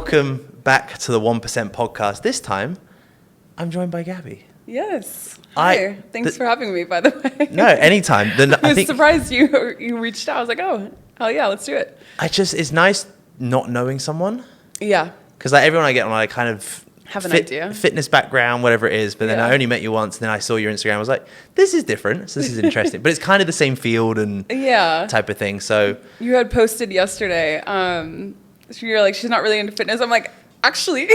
welcome back to the 1% podcast. This time, I'm joined by Gabby. Yes. Hi. Thanks for having me, by the way. No, anytime. I was surprised you reached out. I was like, oh, hell yeah, let's do it. It's nice not knowing someone. Yeah. Because like everyone I get on, I kind of have an idea. Fitness background, whatever it is. But then I only met you once, and then I saw your Instagram. I was like, this is different. So this is interesting. But it's kind of the same field and type of thing. So you had posted yesterday. So you're like, she's not really into fitness. I'm like, actually.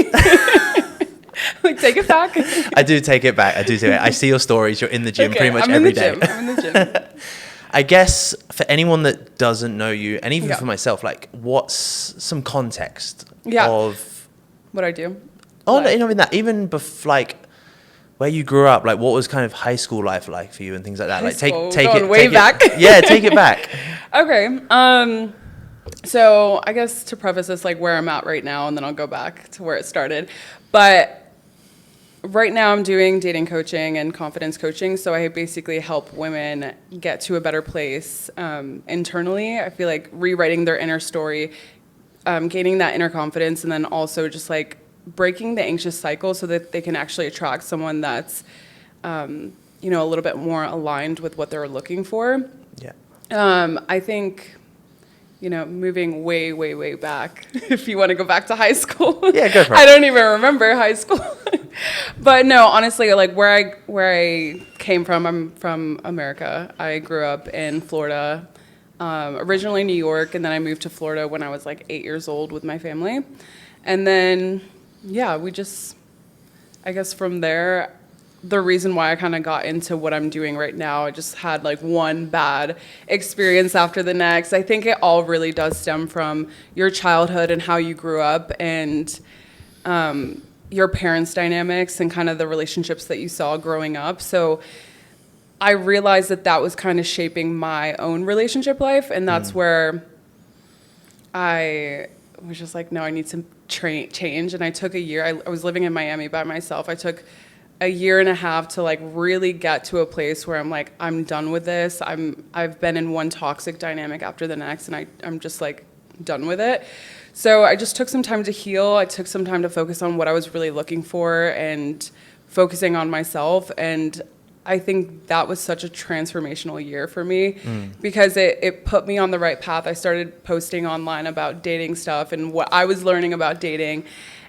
Like, take it back. I do take it back. I see your stories. You're in the gym pretty much every day. I'm in the gym. I guess for anyone that doesn't know you, and even for myself, like, what's some context of what I do? Oh, like, no, even like where you grew up, like what was kind of high school life like for you and things like that. Like take it way back. Yeah, take it back. Okay. So I guess to preface this, like where I'm at right now, and then I'll go back to where it started. But right now I'm doing dating coaching and confidence coaching. So I basically help women get to a better place internally. I feel like rewriting their inner story, gaining that inner confidence, and then also just like breaking the anxious cycle so that they can actually attract someone that's, a little bit more aligned with what they're looking for. Yeah. I think, moving way, way, way back, if you want to go back to high school. Yeah, go for it. I don't even remember high school. But no, honestly, like where I came from, I'm from America. I grew up in Florida, originally New York, and then I moved to Florida when I was like 8 years old with my family. And then, I guess from there, the reason why I kind of got into what I'm doing right now, I just had like one bad experience after the next. I think it all really does stem from your childhood and how you grew up and your parents' dynamics and kind of the relationships that you saw growing up. So I realized that was kind of shaping my own relationship life, and that's where I was just like, no, I need to change. And I took a year. I was living in Miami by myself. I took a year and a half to like really get to a place where I'm like, I'm done with this. I've been in one toxic dynamic after the next, and I'm just like done with it. So I just took some time to heal. I took some time to focus on what I was really looking for and focusing on myself. And I think that was such a transformational year for me because it put me on the right path. I started posting online about dating stuff and what I was learning about dating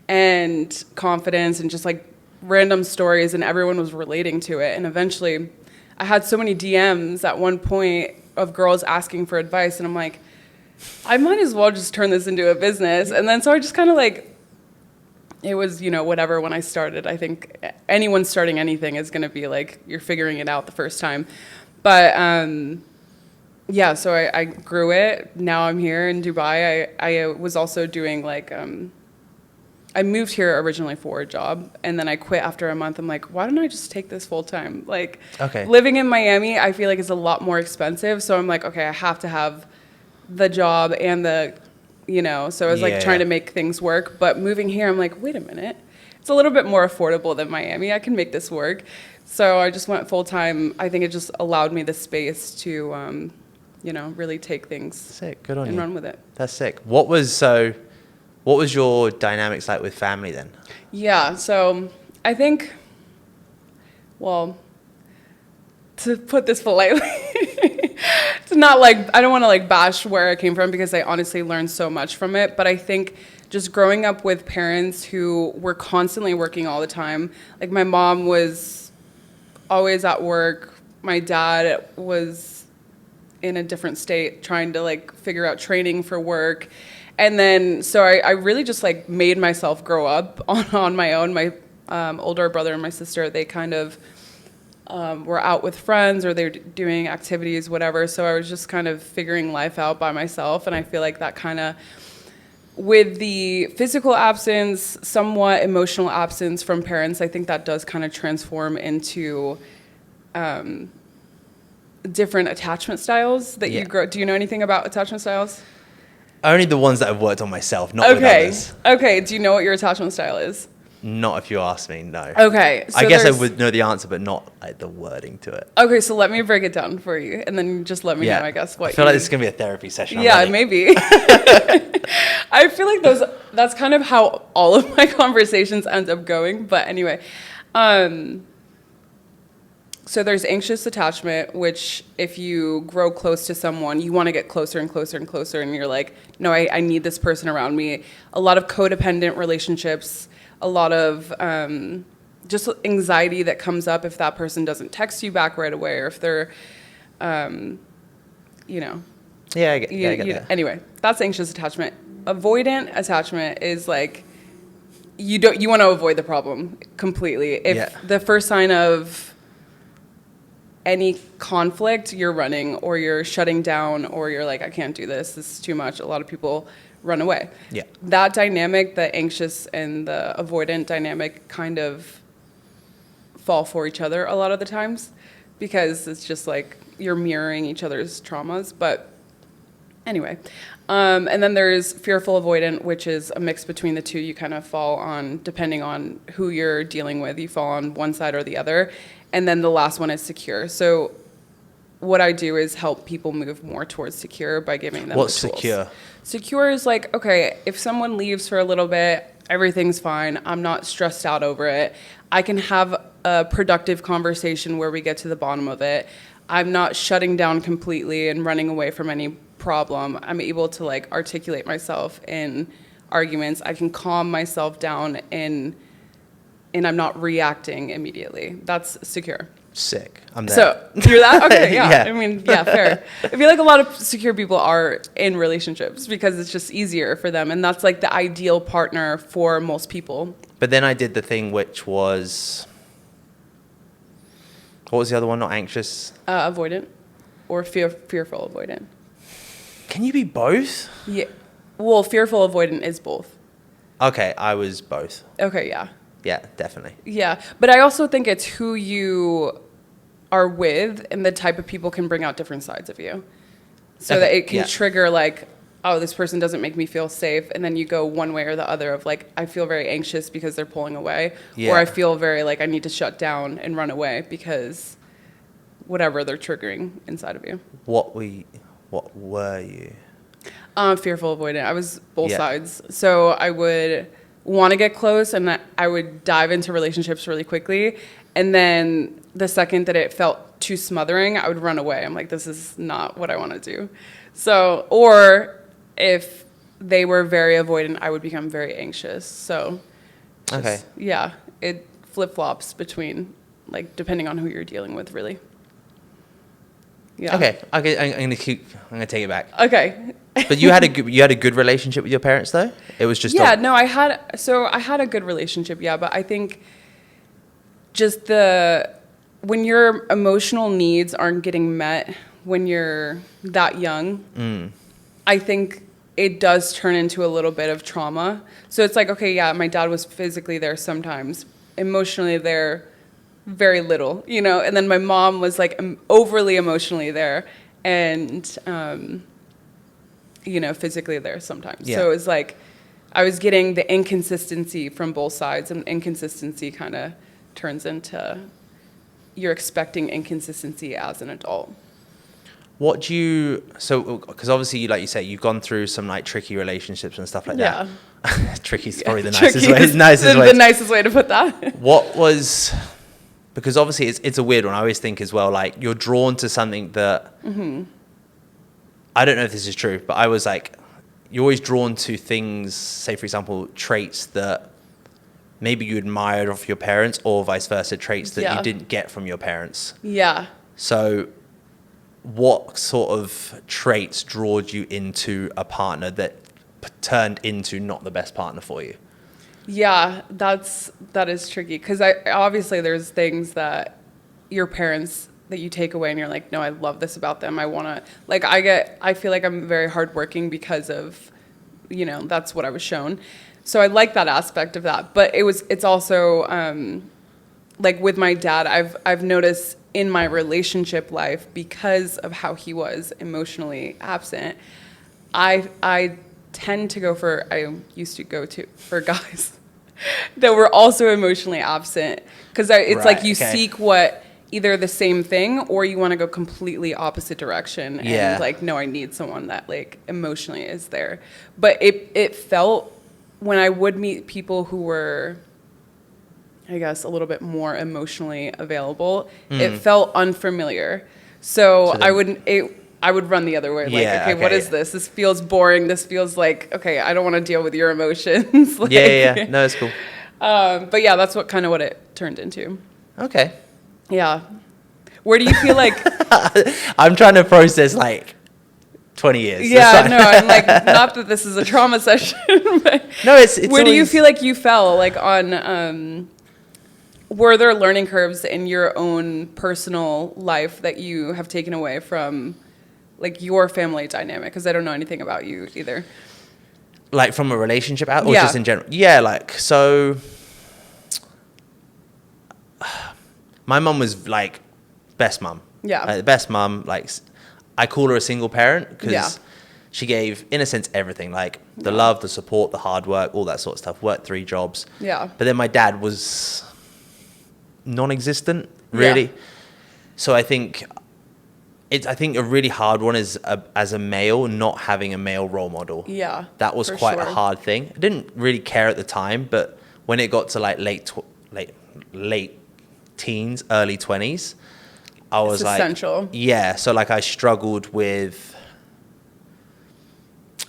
and confidence and just like random stories, and everyone was relating to it. And eventually I had so many DMs at one point of girls asking for advice, and I'm like, I might as well just turn this into a business. And then so I just kind of like, it was, whatever when I started. I think anyone starting anything is going to be like, you're figuring it out the first time. But so I grew it. Now I'm here in Dubai. I was also doing like, I moved here originally for a job, and then I quit after a month. I'm like, why don't I just take this full time? Like, living in Miami, I feel like is a lot more expensive. So I'm like, okay, I have to have the job and so I was like trying to make things work. But moving here, I'm like, wait a minute, it's a little bit more affordable than Miami. I can make this work. So I just went full time. I think it just allowed me the space to, really take things sick. Good on you. And run with it. That's sick. What was your dynamics like with family then? Yeah, so I think, well, to put this politely, it's not like, I don't want to like bash where I came from because I honestly learned so much from it. But I think just growing up with parents who were constantly working all the time, like my mom was always at work. My dad was in a different state trying to like figure out training for work. And then, so I really just like made myself grow up on my own. My older brother and my sister, they kind of were out with friends or they're doing activities, whatever. So I was just kind of figuring life out by myself. And I feel like that kind of, with the physical absence, somewhat emotional absence from parents, I think that does kind of transform into different attachment styles that you grow. Do you know anything about attachment styles? Only the ones that I've worked on myself, not with others. Okay, do you know what your attachment style is? Not if you ask me, no. Okay. So I guess I would know the answer, but not like the wording to it. Okay, so let me break it down for you, and then just let me know, I guess, what I feel like this is going to be a therapy session. Yeah, maybe. I feel like that's kind of how all of my conversations end up going. But anyway, so there's anxious attachment, which if you grow close to someone, you want to get closer and closer and closer. And you're like, no, I need this person around me. A lot of codependent relationships, a lot of just anxiety that comes up if that person doesn't text you back right away, or if they're, you know. Yeah, I get that. Anyway, that's anxious attachment. Avoidant attachment is like, you want to avoid the problem completely. If the first sign of any conflict, you're running, or you're shutting down, or you're like, I can't do this is too much. A lot of people run away. Yeah. That dynamic, the anxious and the avoidant dynamic, kind of fall for each other a lot of the times, because it's just like you're mirroring each other's traumas. But anyway, and then there's fearful avoidant, which is a mix between the two. You kind of fall on, depending on who you're dealing with, you fall on one side or the other. And then the last one is secure. So what I do is help people move more towards secure by giving them What's the tools. secure? Secure is like, okay, if someone leaves for a little bit, everything's fine. I'm not stressed out over it. I can have a productive conversation where we get to the bottom of it. I'm not shutting down completely and running away from any problem. I'm able to like articulate myself in arguments. I can calm myself down and I'm not reacting immediately. That's secure. Sick. I'm there. So you're that? Okay, yeah. Yeah. I mean, yeah, fair. I feel like a lot of secure people are in relationships because it's just easier for them. And that's like the ideal partner for most people. But then I did the thing which was... What was the other one? Not anxious? Avoidant or fearful avoidant. Can you be both? Yeah. Well, fearful avoidant is both. Okay, I was both. Okay, yeah. Yeah, definitely. Yeah, but I also think it's who you are with, and the type of people can bring out different sides of you. So that it can trigger like, oh, this person doesn't make me feel safe, and then you go one way or the other of like, I feel very anxious because they're pulling away, or I feel very like I need to shut down and run away because whatever they're triggering inside of you. What were you? Fearful avoidant. I was both sides. So I would want to get close, and I would dive into relationships really quickly. And then the second that it felt too smothering, I would run away. I'm like, this is not what I want to do. So, or if they were very avoidant, I would become very anxious. So, yeah, it flip-flops between, like, depending on who you're dealing with, really. Yeah. Okay, I'm gonna take it back. Okay. But you had a good relationship with your parents, though? It was just I had a good relationship, but I think just when your emotional needs aren't getting met when you're that young, I think it does turn into a little bit of trauma. So it's like, okay, yeah, my dad was physically there sometimes, emotionally there very little, and then my mom was like overly emotionally there and physically there sometimes. So it was like I was getting the inconsistency from both sides, and inconsistency kind of turns into you're expecting inconsistency as an adult. Because obviously, like you say, you've gone through some like tricky relationships and stuff like that. Tricky is probably the nicest way to put that. Because obviously it's a weird one. I always think as well, like you're drawn to something that, I don't know if this is true, but I was like, you're always drawn to things, say for example, traits that maybe you admired of your parents, or vice versa, traits that you didn't get from your parents. Yeah. So what sort of traits drawed you into a partner that turned into not the best partner for you? Yeah, that is tricky, because obviously there's things that your parents that you take away and you're like, no, I love this about them. I want to, like, I feel like I'm very hardworking because of, that's what I was shown. So I like that aspect of that. But it's also like with my dad, I've noticed in my relationship life, because of how he was emotionally absent, I tend to go for guys. that were also emotionally absent. Because it's Right, like you okay. seek what either the same thing or you want to go completely opposite direction. Yeah. And like, no, I need someone that like emotionally is there. But it felt when I would meet people who were, I guess, a little bit more emotionally available, it felt unfamiliar. So I would run the other way. Like, Yeah, okay, what okay. is this? This feels boring. This feels like, okay, I don't want to deal with your emotions. Like, Yeah. No, it's cool. But yeah, that's what it turned into. Okay. Yeah. Where do you feel like? I'm trying to process like 20 years. Yeah, no, I'm like, not that this is a trauma session, but No, it's where do you always- feel like you fell? Like on, were there learning curves in your own personal life that you have taken away from like your family dynamic? Because I don't know anything about you either. Like from a relationship out or Yeah. just in general? Yeah, like, so my mum was like best mum. Yeah. Like, the best mum, like I call her a single parent because Yeah. she gave, in a sense, everything, like the love, the support, the hard work, all that sort of stuff. Worked 3 jobs. Yeah. But then my dad was non-existent, really. Yeah. So I think a really hard one is as a male, not having a male role model. Yeah. That was for quite sure. a hard thing. I didn't really care at the time, but when it got to like late teens, early 20s, I was like, essential. yeah. So like I struggled with,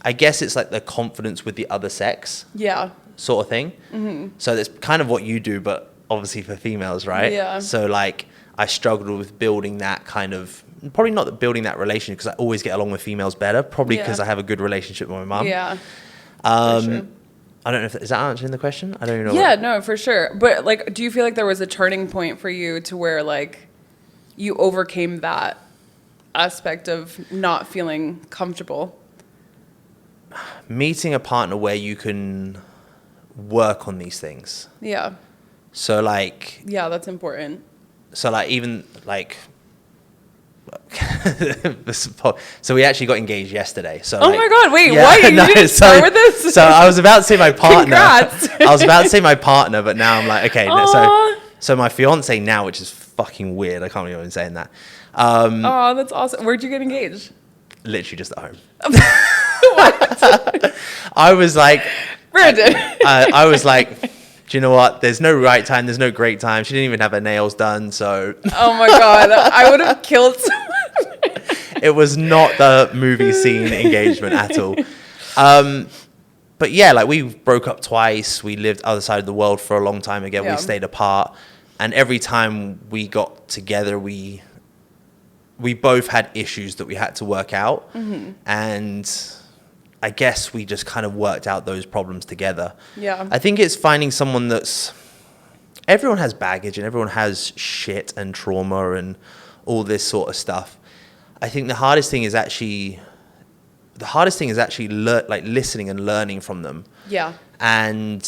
I guess it's like the confidence with the other sex Yeah. sort of thing. Mm-hmm. So that's kind of what you do, but obviously for females, right? Yeah. So like I struggled with building that kind of, probably not building that relationship because I always get along with females better, probably because Yeah. I have a good relationship with my mum. Yeah. Um, for sure. I don't know if is that answering the question. I don't even know. Yeah, no, for sure. But like, do you feel like there was a turning point for you to where like you overcame that aspect of not feeling comfortable? Meeting a partner where you can work on these things. Yeah. So like, Yeah, that's important. even like. So we actually got engaged yesterday. So Oh like, my God! Wait, yeah, what? You no, didn't start with this? So I was about to say my partner. Congrats. I was about to say my partner, but now I'm like, okay. No, Aw. so my fiance now, which is fucking weird. I can't believe I'm saying that. Oh, that's awesome. Where'd you get engaged? Literally just at home. I was like, Brandon. I was like, do you know what? There's no right time. There's no great time. She didn't even have her nails done. So Oh my God, I would have killed someone. it was not the movie scene engagement at all. But yeah, like we broke up twice. We lived other side of the world for a long time again. Yeah. We stayed apart. And every time we got together, we both had issues that we had to work out. Mm-hmm. And I guess we just kind of worked out those problems together. Yeah. I think it's finding someone that's, everyone has baggage and everyone has shit and trauma and all this sort of stuff. I think the hardest thing is actually like listening and learning from them Yeah. and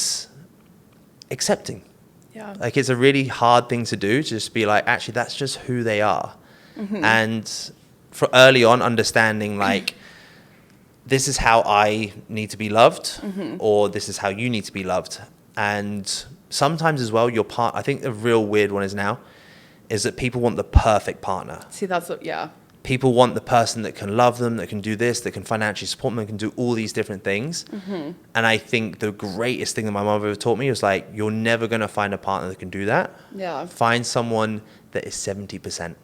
accepting. Yeah. Like it's a really hard thing to do, to just be like, actually, that's just who they are. Mm-hmm. And for early on, understanding like, this is how I need to be loved, mm-hmm. or this is how you need to be loved. And sometimes as well, I think the real weird one is that people want the perfect partner. See, that's what, yeah. People want the person that can love them, that can do this, that can financially support them, that can do all these different things. Mm-hmm. And I think the greatest thing that my mom ever taught me was like, you're never going to find a partner that can do that. Yeah. Find someone that is 70%.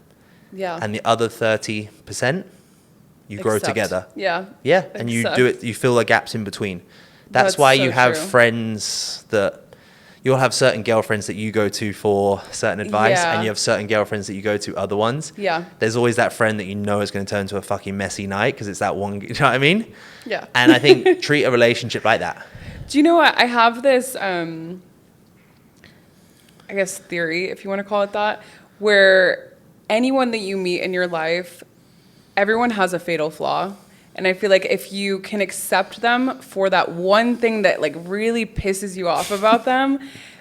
Yeah. And the other 30%, you grow Accept. together. Yeah. Yeah, and you Accept. do it. You fill the gaps in between. That's That's why so you have true. friends that you'll have certain girlfriends that you go to for certain advice, Yeah. and you have certain girlfriends that you go to other ones. Yeah. There's always that friend that you know is going to turn into a fucking messy night because it's that one. You know what I mean? Yeah. And I think treat a relationship like that. Do you know what? I have this, I guess, theory, if you want to call it that, where anyone that you meet in your life, everyone has a fatal flaw. And I feel like if you can accept them for that one thing that like really pisses you off about them,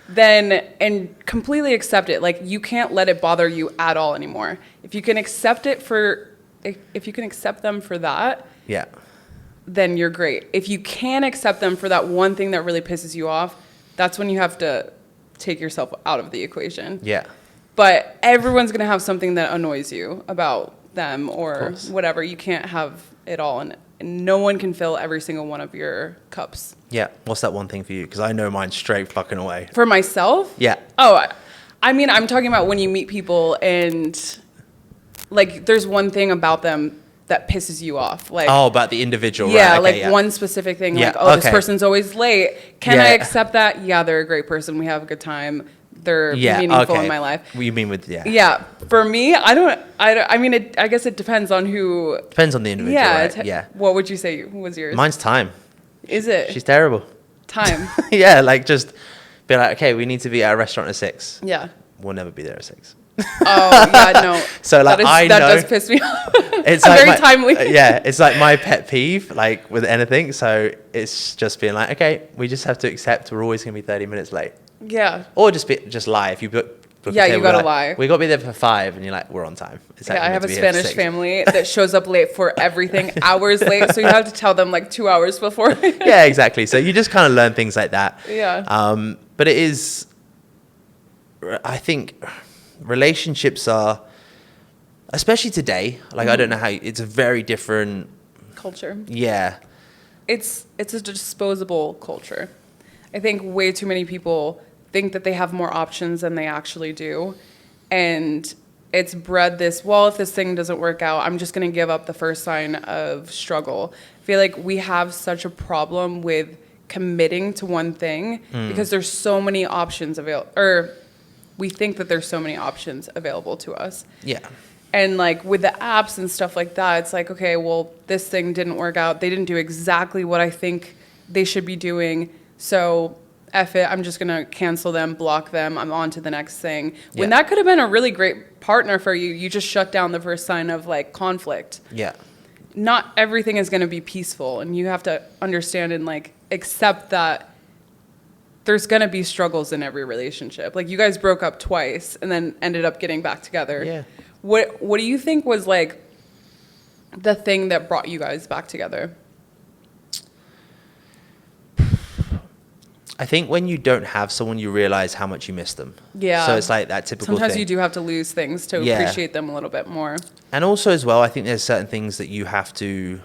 then, and completely accept it, like you can't let it bother you at all anymore. If you can accept them for that, Yeah. then you're great. If you can accept them for that one thing that really pisses you off, that's when you have to take yourself out of the equation. Yeah. But everyone's going to have something that annoys you about them or whatever. You can't have it all, and no one can fill every single one of your cups. Yeah. What's that one thing for you? Because I know mine's straight fucking away. For myself? Yeah. Oh, I mean, I'm talking about when you meet people and, like, there's one thing about them that pisses you off. Like, oh, about the individual. Yeah, right? Okay, like one specific thing. Yeah, Like, oh, this okay. person's always late. Can Yeah. I accept that? Yeah, they're a great person. We have a good time. They're meaningful in my life. What you mean with, yeah. Yeah. For me, I mean, I guess it depends on who. Depends on the individual, Yeah. right? Yeah. What would you say was yours? Mine's time. Is it? She's terrible. Time. Yeah, like just be like, okay, we need to be at a restaurant at 6. Yeah. We'll never be there at 6. Oh, yeah, no. So like, that does piss me off. It's I'm like very timely. Yeah, it's like my pet peeve, like with anything. So it's just being like, okay, we just have to accept we're always going to be 30 minutes late. Yeah. Or just lie. If you book Yeah, a table, you gotta like, lie. We got to be there for 5, and you're like, we're on time. It's Yeah, I have a meant to be here for Spanish 6. family that shows up late for everything, hours late. So you have to tell them like 2 hours before. Yeah, exactly. So you just kind of learn things like that. Yeah. But it is, I think, relationships are, especially today. Like I don't know how it's a very different Culture. Yeah. It's a disposable culture. I think way too many people think that they have more options than they actually do. And it's bred this, well, if this thing doesn't work out, I'm just going to give up the first sign of struggle. I feel like we have such a problem with committing to one thing because there's so many options available, or we think that there's so many options available to us. Yeah. And like with the apps and stuff like that, it's like, okay, well, this thing didn't work out. They didn't do exactly what I think they should be doing. So F it, I'm just going to cancel them, block them. I'm on to the next thing. When that could have been a really great partner for you, you just shut down the first sign of like conflict. Yeah. Not everything is going to be peaceful. And you have to understand and like accept that there's going to be struggles in every relationship. Like you guys broke up twice and then ended up getting back together. Yeah. What do you think was like the thing that brought you guys back together? I think when you don't have someone, you realize how much you miss them. Yeah. So it's like that typical Sometimes thing. you do have to lose things to appreciate them a little bit more. And also as well, I think there's certain things that you have to,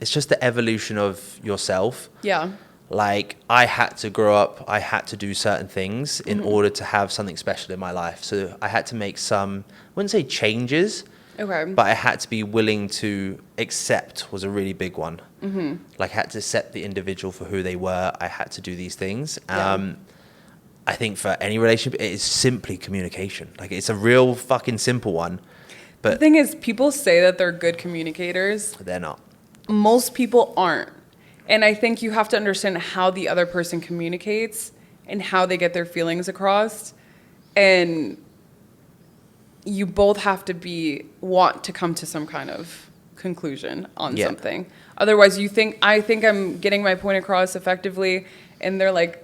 it's just the evolution of yourself. Yeah. Like I had to grow up, I had to do certain things in order to have something special in my life. So I had to make some, I wouldn't say changes, Okay. but I had to be willing to accept was a really big one. Like I had to accept the individual for who they were. I had to do these things. Yeah. I think for any relationship, it is simply communication. Like it's a real fucking simple one, The but thing is, people say that they're good communicators. they're not. Most people aren't. And I think you have to understand how the other person communicates and how they get their feelings across. And you both have to want to come to some kind of conclusion on something. Otherwise, I think I'm getting my point across effectively, and they're like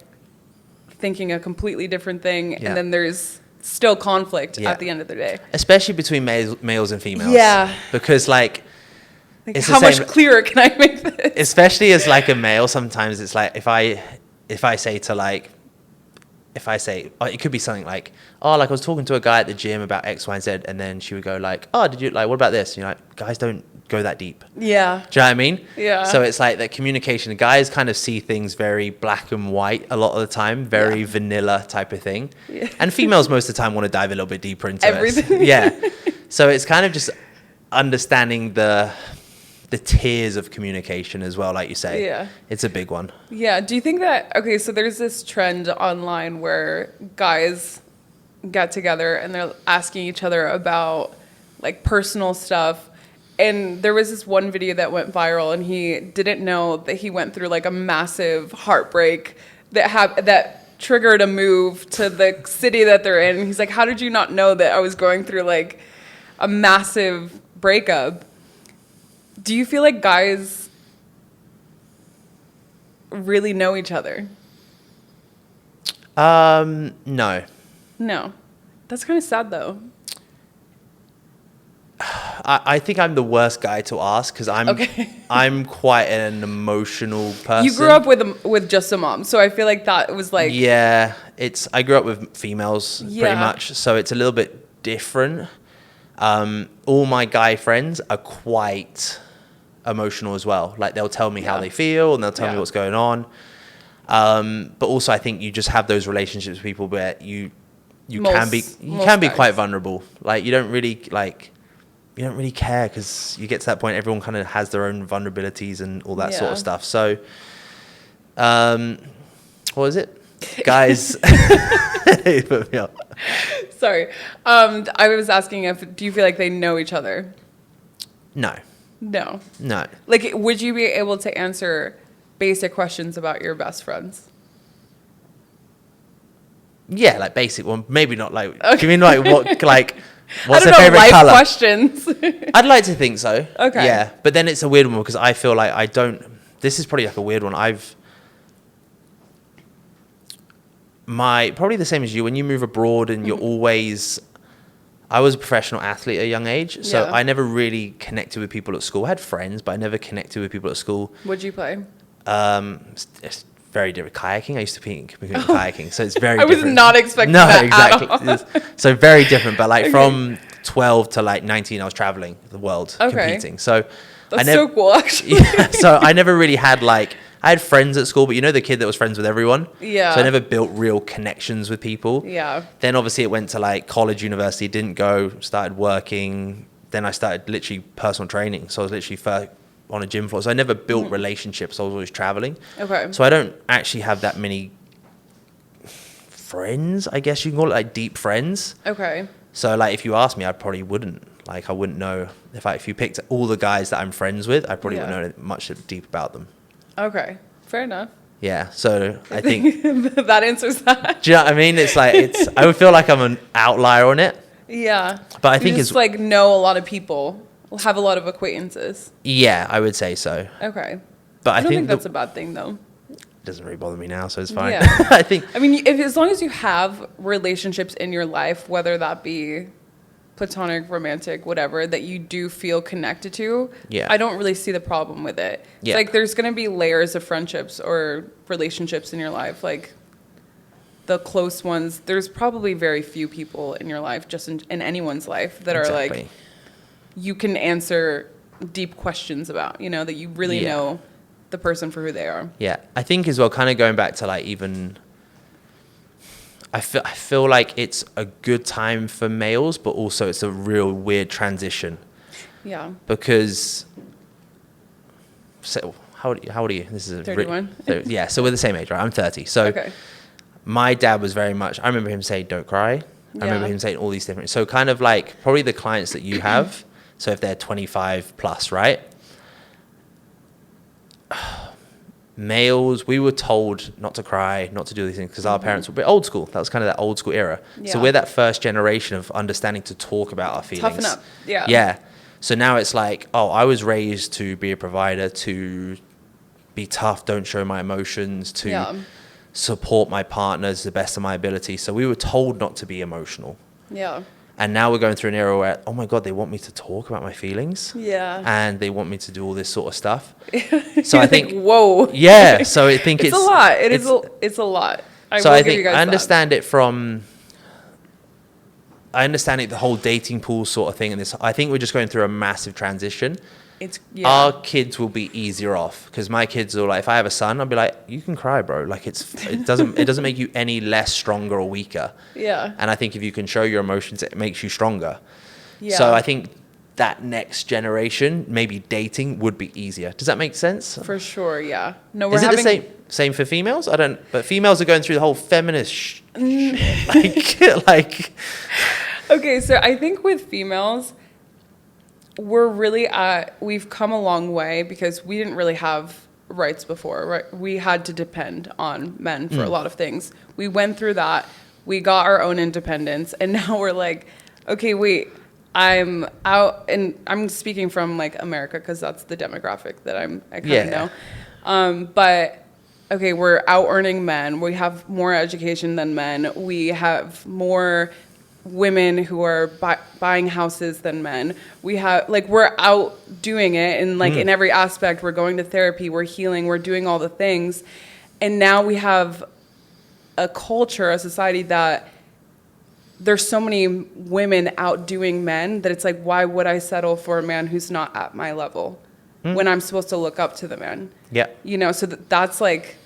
thinking a completely different thing, and then there's still conflict at the end of the day. Especially between males and females. Yeah. Because like it's how the same, much clearer can I make this? especially as like a male, sometimes it's like if I say oh, it could be something like, oh, like I was talking to a guy at the gym about X, Y, and Z, and then she would go like, oh, did you like, what about this? And you're like, guys don't go that deep. Yeah. Do you know what I mean? Yeah. So it's like that communication. The guys kind of see things very black and white a lot of the time, very vanilla type of thing. Yeah. And females most of the time want to dive a little bit deeper into Everything. it. Yeah. So it's kind of just understanding the tiers of communication as well, like you say. Yeah. It's a big one. Yeah. Do you think that, okay, so there's this trend online where guys get together and they're asking each other about like personal stuff. And there was this one video that went viral and he didn't know that he went through like a massive heartbreak that triggered a move to the city that they're in. And he's like, how did you not know that I was going through like a massive breakup? Do you feel like guys really know each other? No. No. That's kind of sad though. I think I'm the worst guy to ask because I'm quite an emotional person. You grew up with just a mom, so I feel like that was like I grew up with females pretty much, so it's a little bit different. All my guy friends are quite emotional as well. Like they'll tell me how they feel and they'll tell me what's going on. But also I think you just have those relationships with people where you can be quite vulnerable. Like you don't really care because you get to that point, everyone kind of has their own vulnerabilities and all that sort of stuff. So, what was it? Guys, you put me up. Sorry. I was asking do you feel like they know each other? No. Like, would you be able to answer basic questions about your best friends? Yeah, like basic one. Maybe not like. Okay. Do you mean like what? Like, what's their favorite life color? Questions. I'd like to think so. Okay. Yeah, but then it's a weird one because I feel like I don't. This is probably like a weird one. Probably the same as you. When you move abroad and you're always. I was a professional athlete at a young age, so I never really connected with people at school. I had friends, but I never connected with people at school. What'd you play? It's very different. Kayaking. I used to be kayaking, so it's very different. I was not expecting that exactly. At all. So very different, but like from 12 to like 19, I was traveling the world competing. So that's so cool, actually. So I never really had I had friends at school, but you know the kid that was friends with everyone? Yeah. So I never built real connections with people. Yeah. Then obviously it went to like college, university, didn't go, started working. Then I started literally personal training. So I was literally on a gym floor. So I never built relationships. I was always traveling. Okay. So I don't actually have that many friends, I guess you can call it, like deep friends. Okay. So like if you asked me, I probably wouldn't. Like I wouldn't know. If you picked all the guys that I'm friends with, I probably wouldn't know much deep about them. Okay, fair enough. Yeah, so I think that answers that. Do you know what I mean? I would feel like I'm an outlier on it. Yeah, but I think it's like know a lot of people, have a lot of acquaintances. Yeah, I would say so. Okay, but I don't think that's a bad thing though. It doesn't really bother me now, so it's fine. Yeah. I mean, as long as you have relationships in your life, whether that be platonic, romantic, whatever, that you do feel connected to, I don't really see the problem with it. It's like there's going to be layers of friendships or relationships in your life. Like the close ones, there's probably very few people in your life, just in anyone's life, that are like, you can answer deep questions about, that you really know the person for who they are. Yeah. I think as well, kind of going back to like even... I feel like it's a good time for males, but also it's a real weird transition. Yeah. Because, so how old are you? This is 31. Yeah, so we're the same age, right? I'm 30. So my dad was very much, I remember him saying, don't cry. I remember him saying all these different, so kind of like probably the clients that you have, so if they're 25 plus, right? Males, we were told not to cry, not to do these things because our parents were a bit old school. That was kind of that old school era. Yeah. So we're that first generation of understanding to talk about our feelings. Toughen up. Yeah. Yeah. So now it's like, I was raised to be a provider, to be tough, don't show my emotions, to support my partners to the best of my ability. So we were told not to be emotional. Yeah. And now we're going through an era where, oh my God, they want me to talk about my feelings. Yeah. And they want me to do all this sort of stuff. So I think, whoa. Yeah. So I think it's a lot. It's a lot. I think I understand it from, the whole dating pool sort of thing. And I think we're just going through a massive transition. Our kids will be easier off because my kids are like, if I have a son, I'll be like, you can cry, bro. Like it doesn't make you any less stronger or weaker. Yeah. And I think if you can show your emotions, it makes you stronger. Yeah. So I think that next generation, maybe dating would be easier. Does that make sense? For sure. Yeah. No, Is it the same for females? I don't. But females are going through the whole feminist shit. like. Okay, so I think with females, we've come a long way because we didn't really have rights before, right? We had to depend on men for a lot of things. We went through that. We got our own independence, and now we're like, okay, wait, I'm out, and I'm speaking from like America because that's the demographic that I kind of know. But okay, we're out earning men. We have more education than men. We have more women who are buying houses than men. We have, like, we're out doing it, and like in every aspect, we're going to therapy, we're healing, we're doing all the things. And now we have a culture, a society that there's so many women outdoing men that it's like, why would I settle for a man who's not at my level when I'm supposed to look up to the man? Yeah. You know, so that's like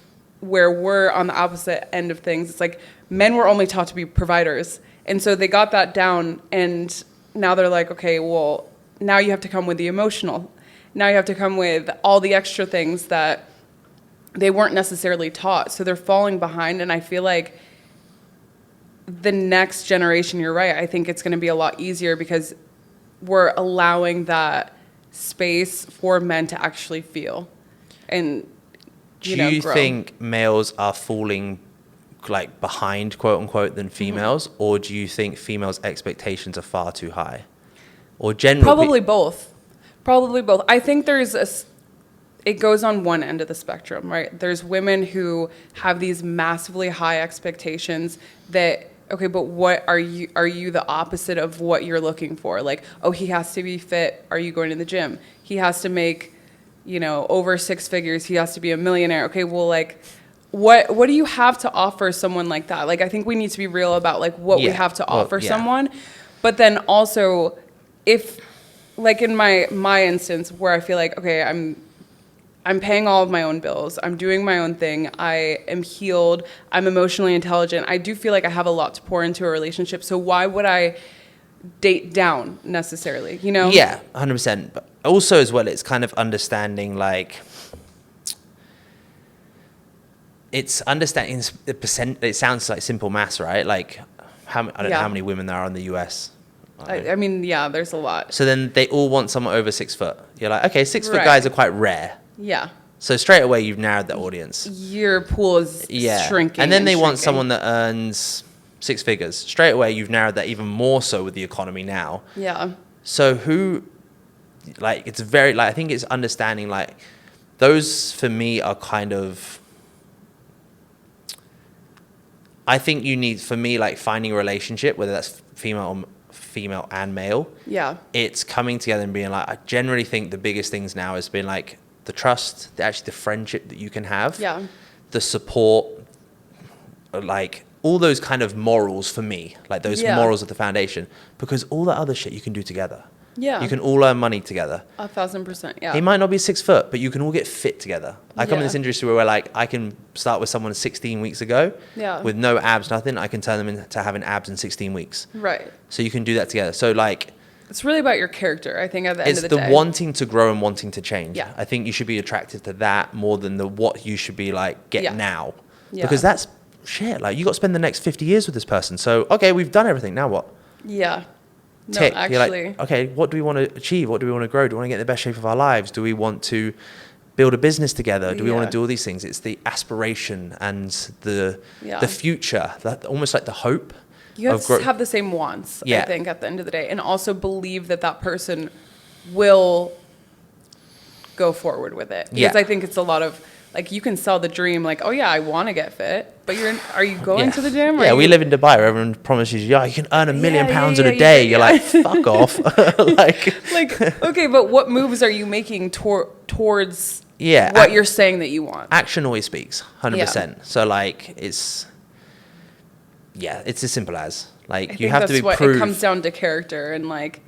where we're on the opposite end of things. It's like men were only taught to be providers. And so they got that down, and now they're like, okay, well, now you have to come with the emotional. Now you have to come with all the extra things that they weren't necessarily taught. So they're falling behind, and I feel like the next generation, you're right, I think it's going to be a lot easier because we're allowing that space for men to actually feel. And, do you grow. think males are falling like behind, quote unquote, than females, or do you think females' expectations are far too high, or generally? Probably both. I think it goes on one end of the spectrum, right? There's women who have these massively high expectations that, okay, but what are you the opposite of what you're looking for? Like, oh, he has to be fit. Are you going to the gym? He has to make, over 6 figures. He has to be a millionaire. Okay, well, like, what do you have to offer someone like that? Like, I think we need to be real about like what we have to offer someone. But then also, if like in my instance where I feel like, okay, I'm paying all of my own bills, I'm doing my own thing, I am healed, I'm emotionally intelligent, I do feel like I have a lot to pour into a relationship. So why would I date down necessarily? Yeah, 100%. But also as well, it's kind of understanding like. It's understanding the percent. It sounds like simple maths, right? Like, I don't know how many women there are in the US. I mean, yeah, there's a lot. So then they all want someone over 6 foot. You're like, okay, 6 foot guys are quite rare. Yeah. So straight away, you've narrowed the audience. Your pool is shrinking. And then they want someone that earns 6 figures. Straight away, you've narrowed that even more so with the economy now. Yeah. So it's very, I think it's understanding, like, those for me are kind of. I think you need, for me, like finding a relationship, whether that's female and male. Yeah. It's coming together and being like, I generally think the biggest things now has been like the trust, the friendship that you can have. Yeah. The support, like all those kind of morals for me, like those morals are the foundation, because all that other shit you can do together. Yeah. You can all earn money together. 1,000%. Yeah. He might not be 6 foot, but you can all get fit together. I come in this industry where like I can start with someone 16 weeks ago with no abs, nothing. I can turn them into having abs in 16 weeks. Right. So you can do that together. So like. It's really about your character, I think, at the end of the day. It's the wanting to grow and wanting to change. Yeah. I think you should be attracted to that more than the what you should be like now. Yeah. Because that's shit. Like you got to spend the next 50 years with this person. So, okay, we've done everything. Now what? Yeah. No, tick. actually. You're like, okay, what do we want to achieve? What do we want to grow? Do we want to get in the best shape of our lives? Do we want to build a business together? Do we want to do all these things? It's the aspiration and the future, that almost like the hope. You have to have the same wants, I think, at the end of the day, and also believe that person will go forward with it. Because I think it's a lot of, like, you can sell the dream, like, oh yeah, I want to get fit, but are you going to the gym? Yeah, we live in Dubai where everyone promises you, you can earn £1 million in a day. You're like, fuck off. like, okay, but what moves are you making towards what you're saying that you want? Action always speaks, 100%. Yeah. So like, it's as simple as, like, you have to be proof. It comes down to character and like,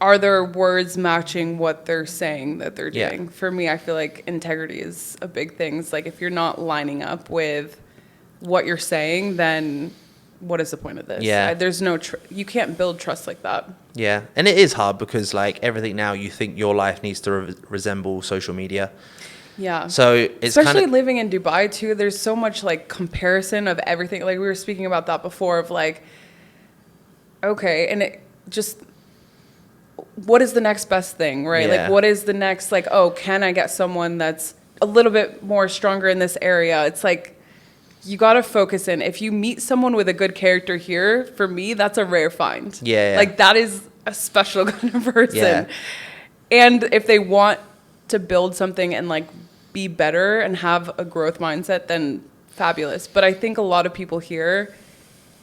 are their words matching what they're saying that they're doing? Yeah. For me, I feel like integrity is a big thing. It's like if you're not lining up with what you're saying, then what is the point of this? Yeah. There's no you can't build trust like that. Yeah. And it is hard because like everything now you think your life needs to resemble social media. Yeah. So it's especially living in Dubai too, there's so much like comparison of everything. Like we were speaking about that before of like, okay, and it just, what is the next best thing, right? Yeah. Like what is the next, like, oh, can I get someone that's a little bit more stronger in this area? It's like, you got to focus in. If you meet someone with a good character here, for me, that's a rare find. Yeah. Like that is a special kind of person. Yeah. And if they want to build something and like be better and have a growth mindset, then fabulous. But I think a lot of people here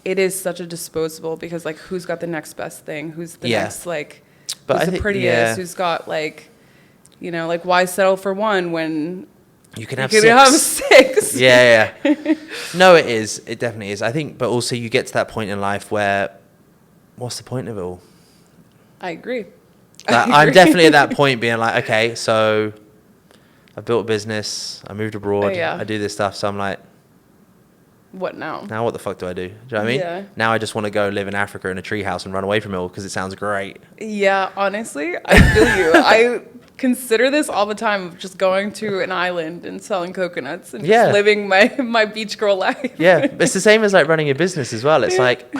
it is such a disposable, because like who's got the next best thing? Who's the next like but who's the prettiest? yeah. Who's got like, you know, like why settle for one when you can have six? Yeah. No, it is. It definitely is. I think, but also you get to that point in life where what's the point of it all? I agree. I'm definitely at that point being like, okay, so I built a business, I moved abroad, I do this stuff, so I'm like, what now? Now what the fuck do I do? Do you know what I mean? Yeah. Now I just want to go live in Africa in a treehouse and run away from it all because it sounds great. Yeah, honestly, I feel you. I consider this all the time, of just going to an island and selling coconuts and just living my beach girl life. Yeah, it's the same as like running a business as well. It's like,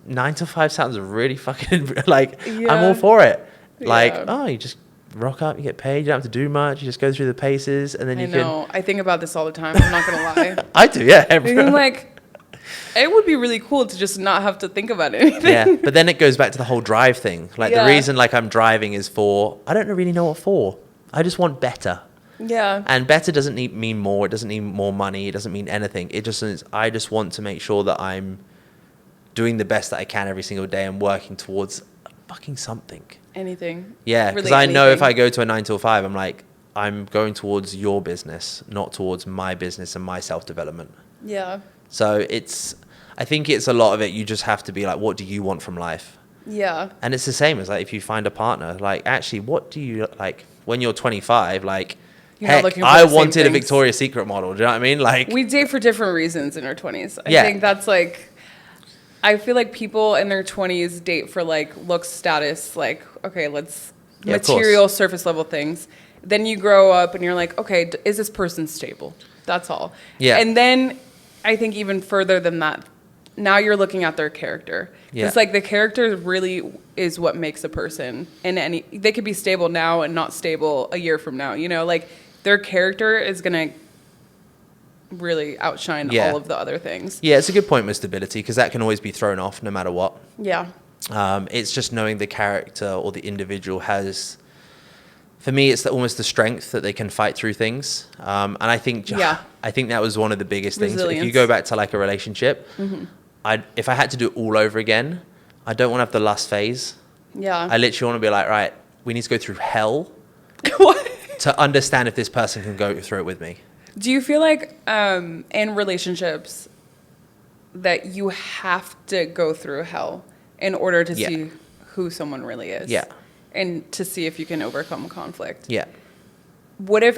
9 to 5 sounds really fucking like, I'm all for it. Like, you just rock up, you get paid, you don't have to do much, you just go through the paces, and then I think about this all the time, I'm not gonna lie. I do, yeah. I'm like, it would be really cool to just not have to think about anything. Yeah, but then it goes back to the whole drive thing. Like the reason like I'm driving is for, I don't really know what for. I just want better. Yeah. And better doesn't mean more, it doesn't mean more money, it doesn't mean anything. It just means I just want to make sure that I'm doing the best that I can every single day and working towards fucking something. Anything. Yeah, because I know if I go to a 9 till 5, I'm like, I'm going towards your business, not towards my business and my self-development. Yeah. So I think it's a lot of it. You just have to be like, what do you want from life? Yeah. And it's the same as like, if you find a partner, like actually, what do you like when you're 25? Like, heck, I wanted a Victoria's Secret model. Do you know what I mean? Like, we date for different reasons in our 20s. I think that's like, I feel like people in their 20s date for like looks, status, like, okay, let's material surface level things. Then you grow up and you're like, okay, is this person stable? That's all. Yeah. And then I think even further than that, now you're looking at their character. It's like the character really is what makes a person. And they could be stable now and not stable a year from now. You know, like their character is going to really outshine all of the other things. Yeah, it's a good point with stability, because that can always be thrown off no matter what. Yeah. It's just knowing the character or the individual has, for me, it's almost the strength that they can fight through things. And I think that was one of the biggest things. If you go back to like a relationship, if I had to do it all over again, I don't want to have the lust phase. Yeah. I literally want to be like, right, we need to go through hell to understand if this person can go through it with me. Do you feel like in relationships that you have to go through hell in order to see who someone really is? Yeah. And to see if you can overcome conflict? Yeah. What if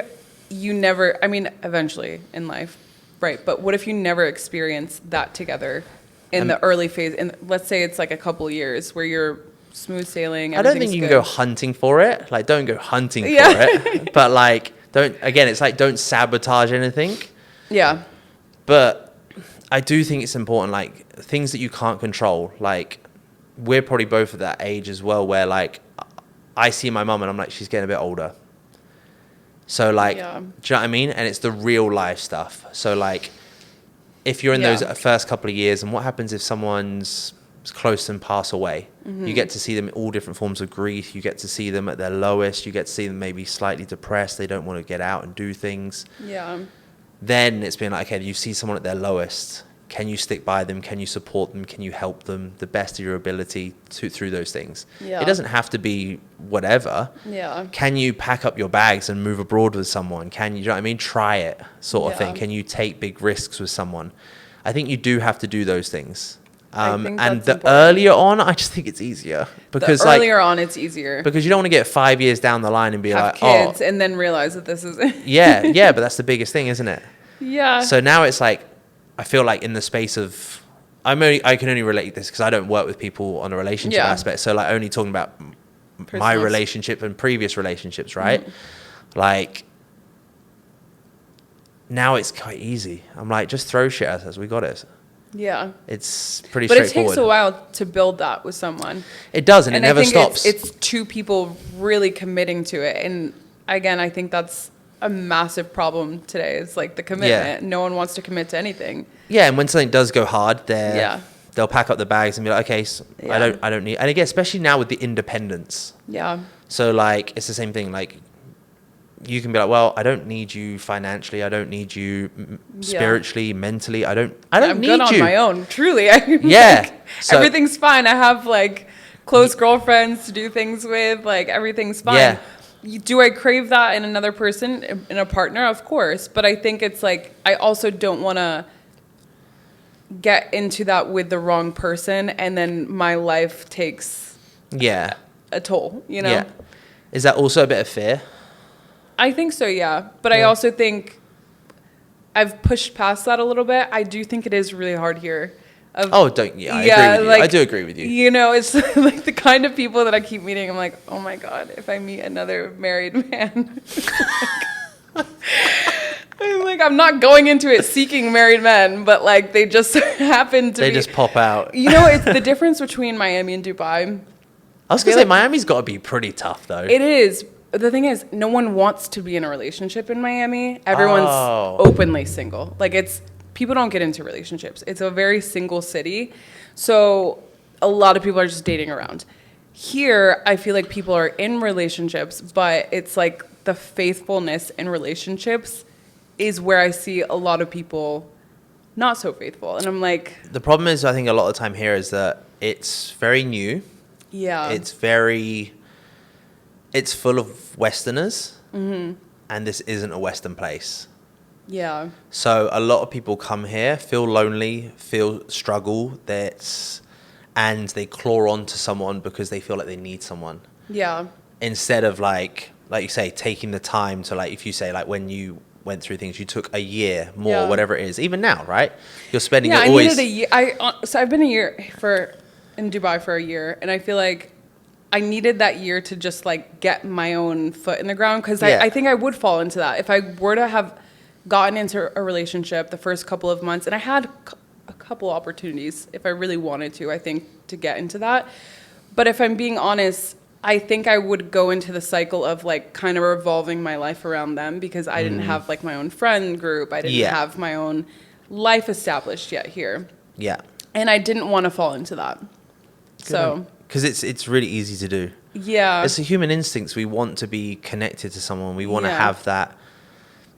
you never, I mean, eventually in life, right, but what if you never experience that together in the early phase? And let's say it's like a couple years where you're smooth sailing. I don't think you can go hunting for it. Like, don't go hunting for it. But like, it's like, don't sabotage anything. Yeah. But I do think it's important, like, things that you can't control. Like, we're probably both at that age as well, where, like, I see my mum and I'm like, she's getting a bit older. So, like, do you know what I mean? And it's the real life stuff. So, like, if you're in those first couple of years, and what happens if someone's close and pass away? You get to see them in all different forms of grief. You get to see them at their lowest. You get to see them maybe slightly depressed. They don't want to get out and do things. Yeah. Then it's been like, okay, you see someone at their lowest. Can you stick by them? Can you support them? Can you help them the best of your ability through those things? Yeah. It doesn't have to be whatever. Yeah. Can you pack up your bags and move abroad with someone? Can you, do you know what I mean? Try it, sort of thing. Can you take big risks with someone? I think you do have to do those things. And the earlier on, I just think it's easier, because the earlier on it's easier, because you don't want to get 5 years down the line and be have kids and then realize that this isn't. yeah, but that's the biggest thing, isn't it? Yeah. So now it's like, I feel like in the space of, I can only relate this because I don't work with people on a relationship aspect. So like only talking about my relationship and previous relationships, right? Mm-hmm. Like now it's quite easy. I'm like, just throw shit at us. We got it. Yeah. It's pretty straightforward. But it takes a while to build that with someone. It does, and it never stops. It's two people really committing to it. And again, I think that's a massive problem today. It's like the commitment. No one wants to commit to anything. Yeah, and when something does go hard, they'll pack up the bags and be like, okay, so I don't need. And again, especially now with the independence. Yeah. So like, it's the same thing. Like, you can be like, well, I don't need you financially. I don't need you spiritually, mentally. I don't I'm need good on you. my own. Truly. Yeah. Like, So, everything's fine. I have like close girlfriends to do things with. Like everything's fine. Yeah. Do I crave that in another person, in a partner? Of course. But I think it's like, I also don't want to get into that with the wrong person. And then my life takes a toll, you know? Yeah. Is that also a bit of fear? I think so, yeah. But I also think I've pushed past that a little bit. I do think it is really hard here. I agree with you. I do agree with you. You know, it's like the kind of people that I keep meeting. I'm like, oh my God, if I meet another married man. I'm not going into it seeking married men, but like they just happen to They just pop out. You know, it's the difference between Miami and Dubai. I was going to say, Miami's got to be pretty tough, though. It is. The thing is, no one wants to be in a relationship in Miami. Everyone's openly single. Like, people don't get into relationships. It's a very single city. So a lot of people are just dating around. Here, I feel like people are in relationships, but it's like the faithfulness in relationships is where I see a lot of people not so faithful. And I'm like... The problem is, I think a lot of the time here is that it's very new. Yeah. It's full of Westerners, and this isn't a Western place. Yeah. So a lot of people come here, feel lonely, struggle, and they claw on to someone because they feel like they need someone. Yeah. Instead of like you say, taking the time to, like, if you say, like, when you went through things, you took a year more, whatever it is. Even now, right? You're spending it always... I needed a year. So I've been in Dubai for a year, and I feel like I needed that year to just like get my own foot in the ground, because I think I would fall into that if I were to have gotten into a relationship the first couple of months, and I had a couple opportunities if I really wanted to, I think, to get into that. But if I'm being honest, I think I would go into the cycle of like kind of revolving my life around them, because I didn't have like my own friend group. I didn't have my own life established yet here. Yeah. And I didn't want to fall into that. Because it's really easy to do. Yeah. It's a human instinct. We want to be connected to someone. We want to have that.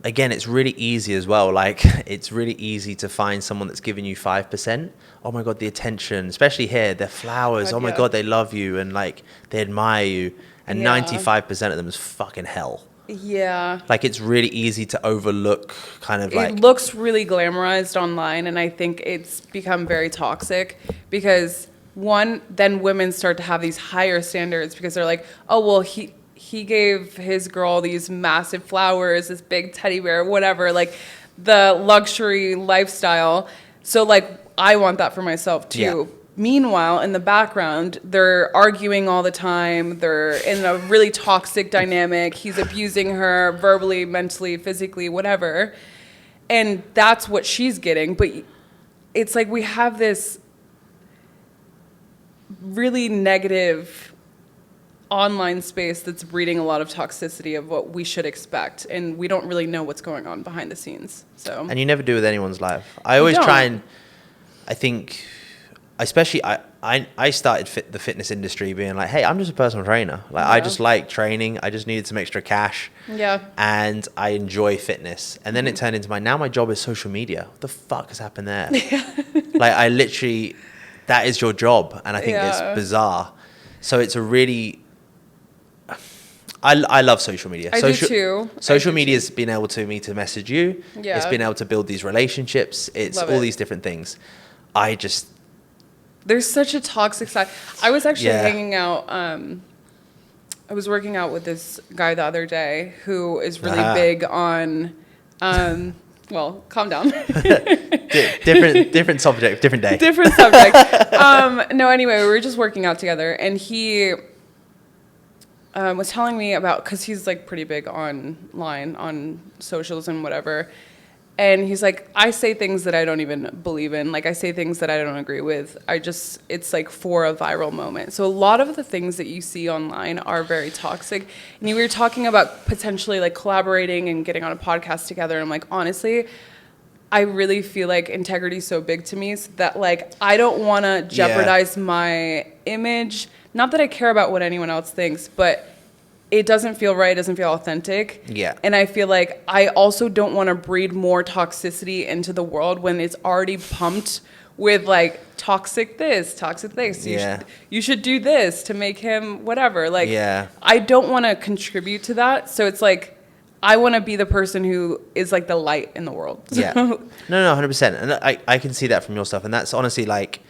Again, it's really easy as well. Like, it's really easy to find someone that's giving you 5%. Oh my God, the attention, especially here, they're flowers. Oh my God, they love you and like they admire you. And 95% of them is fucking hell. Yeah. Like, it's really easy to overlook kind of like... It looks really glamorized online, and I think it's become very toxic because... One, then women start to have these higher standards because they're like, oh, well, he gave his girl these massive flowers, this big teddy bear, whatever, like the luxury lifestyle. So like, I want that for myself too. Yeah. Meanwhile, in the background, they're arguing all the time. They're in a really toxic dynamic. He's abusing her verbally, mentally, physically, whatever. And that's what she's getting. But it's like we have this really negative online space that's breeding a lot of toxicity of what we should expect, and we don't really know what's going on behind the scenes. So, and you never do with anyone's life. I always try, and I think, especially I started the fitness industry being like, hey, I'm just a personal trainer. Like, I just like training. I just needed some extra cash. Yeah. And I enjoy fitness. And then it turned into now my job is social media. What the fuck has happened there? Like, I literally... That is your job, and I think it's bizarre. So it's a really... I love social media. I do too. Social media has been able to message you. Yeah. It's been able to build these relationships. It's all these different things. There's such a toxic side. I was actually hanging out... I was working out with this guy the other day who is really big on... well, calm down. different subject, different day. Different subject. No, anyway, we were just working out together, and he was telling me about, because he's like pretty big online, on socials and whatever. And he's like, I say things that I don't even believe in. Like, I say things that I don't agree with. It's like for a viral moment. So a lot of the things that you see online are very toxic. And we were talking about potentially like collaborating and getting on a podcast together. And I'm like, honestly, I really feel like integrity is so big to me, so that like, I don't want to jeopardize my image. Not that I care about what anyone else thinks, but it doesn't feel right, it doesn't feel authentic. Yeah. And I feel like I also don't want to breed more toxicity into the world when it's already pumped with like toxic this, toxic this. Yeah. You should do this to make him whatever. Like, Yeah. I don't want to contribute to that. So it's like, I want to be the person who is like the light in the world. Yeah. No, 100%. And I can see that from your stuff. And that's honestly like,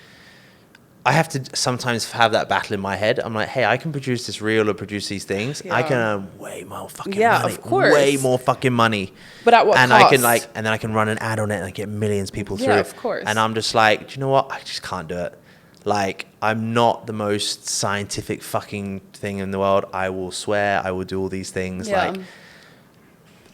I have to sometimes have that battle in my head. I'm like, hey, I can produce this reel or produce these things. Yeah. I can earn way more fucking money. Of course. Way more fucking money. But at what and cost? I can like, and then I can run an ad on it and I get millions of people through. Yeah, of course. And I'm just like, do you know what? I just can't do it. Like, I'm not the most scientific fucking thing in the world. I will swear, I will do all these things. Yeah. Like,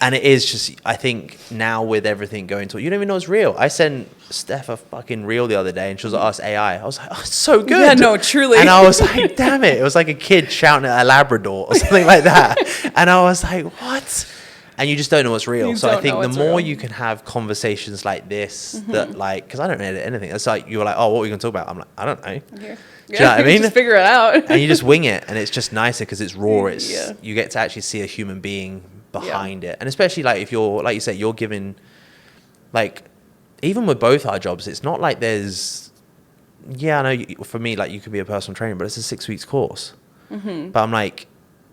and it is just, I think now with everything going to, you don't even know it's real. I sent Steph a fucking reel the other day and she was like, ask AI. I was like, oh, it's so good. Yeah, no, truly. And I was like, damn it. It was like a kid shouting at a Labrador or something like that. And I was like, what? And you just don't know what's real. You So I don't think know the what's more real. you can have conversations like this that like, because I don't edit anything. It's like, you were like, oh, what are we going to talk about? I'm like, I don't know. Yeah. Do you know what I mean? Just figure it out. And you just wing it, and it's just nicer because it's raw. It's Yeah. you get to actually see a human being behind it, and especially like if you're like you said, you're giving like even with both our jobs, it's not like there's I know for me like you could be a personal trainer, but it's a 6 weeks course. But I'm like,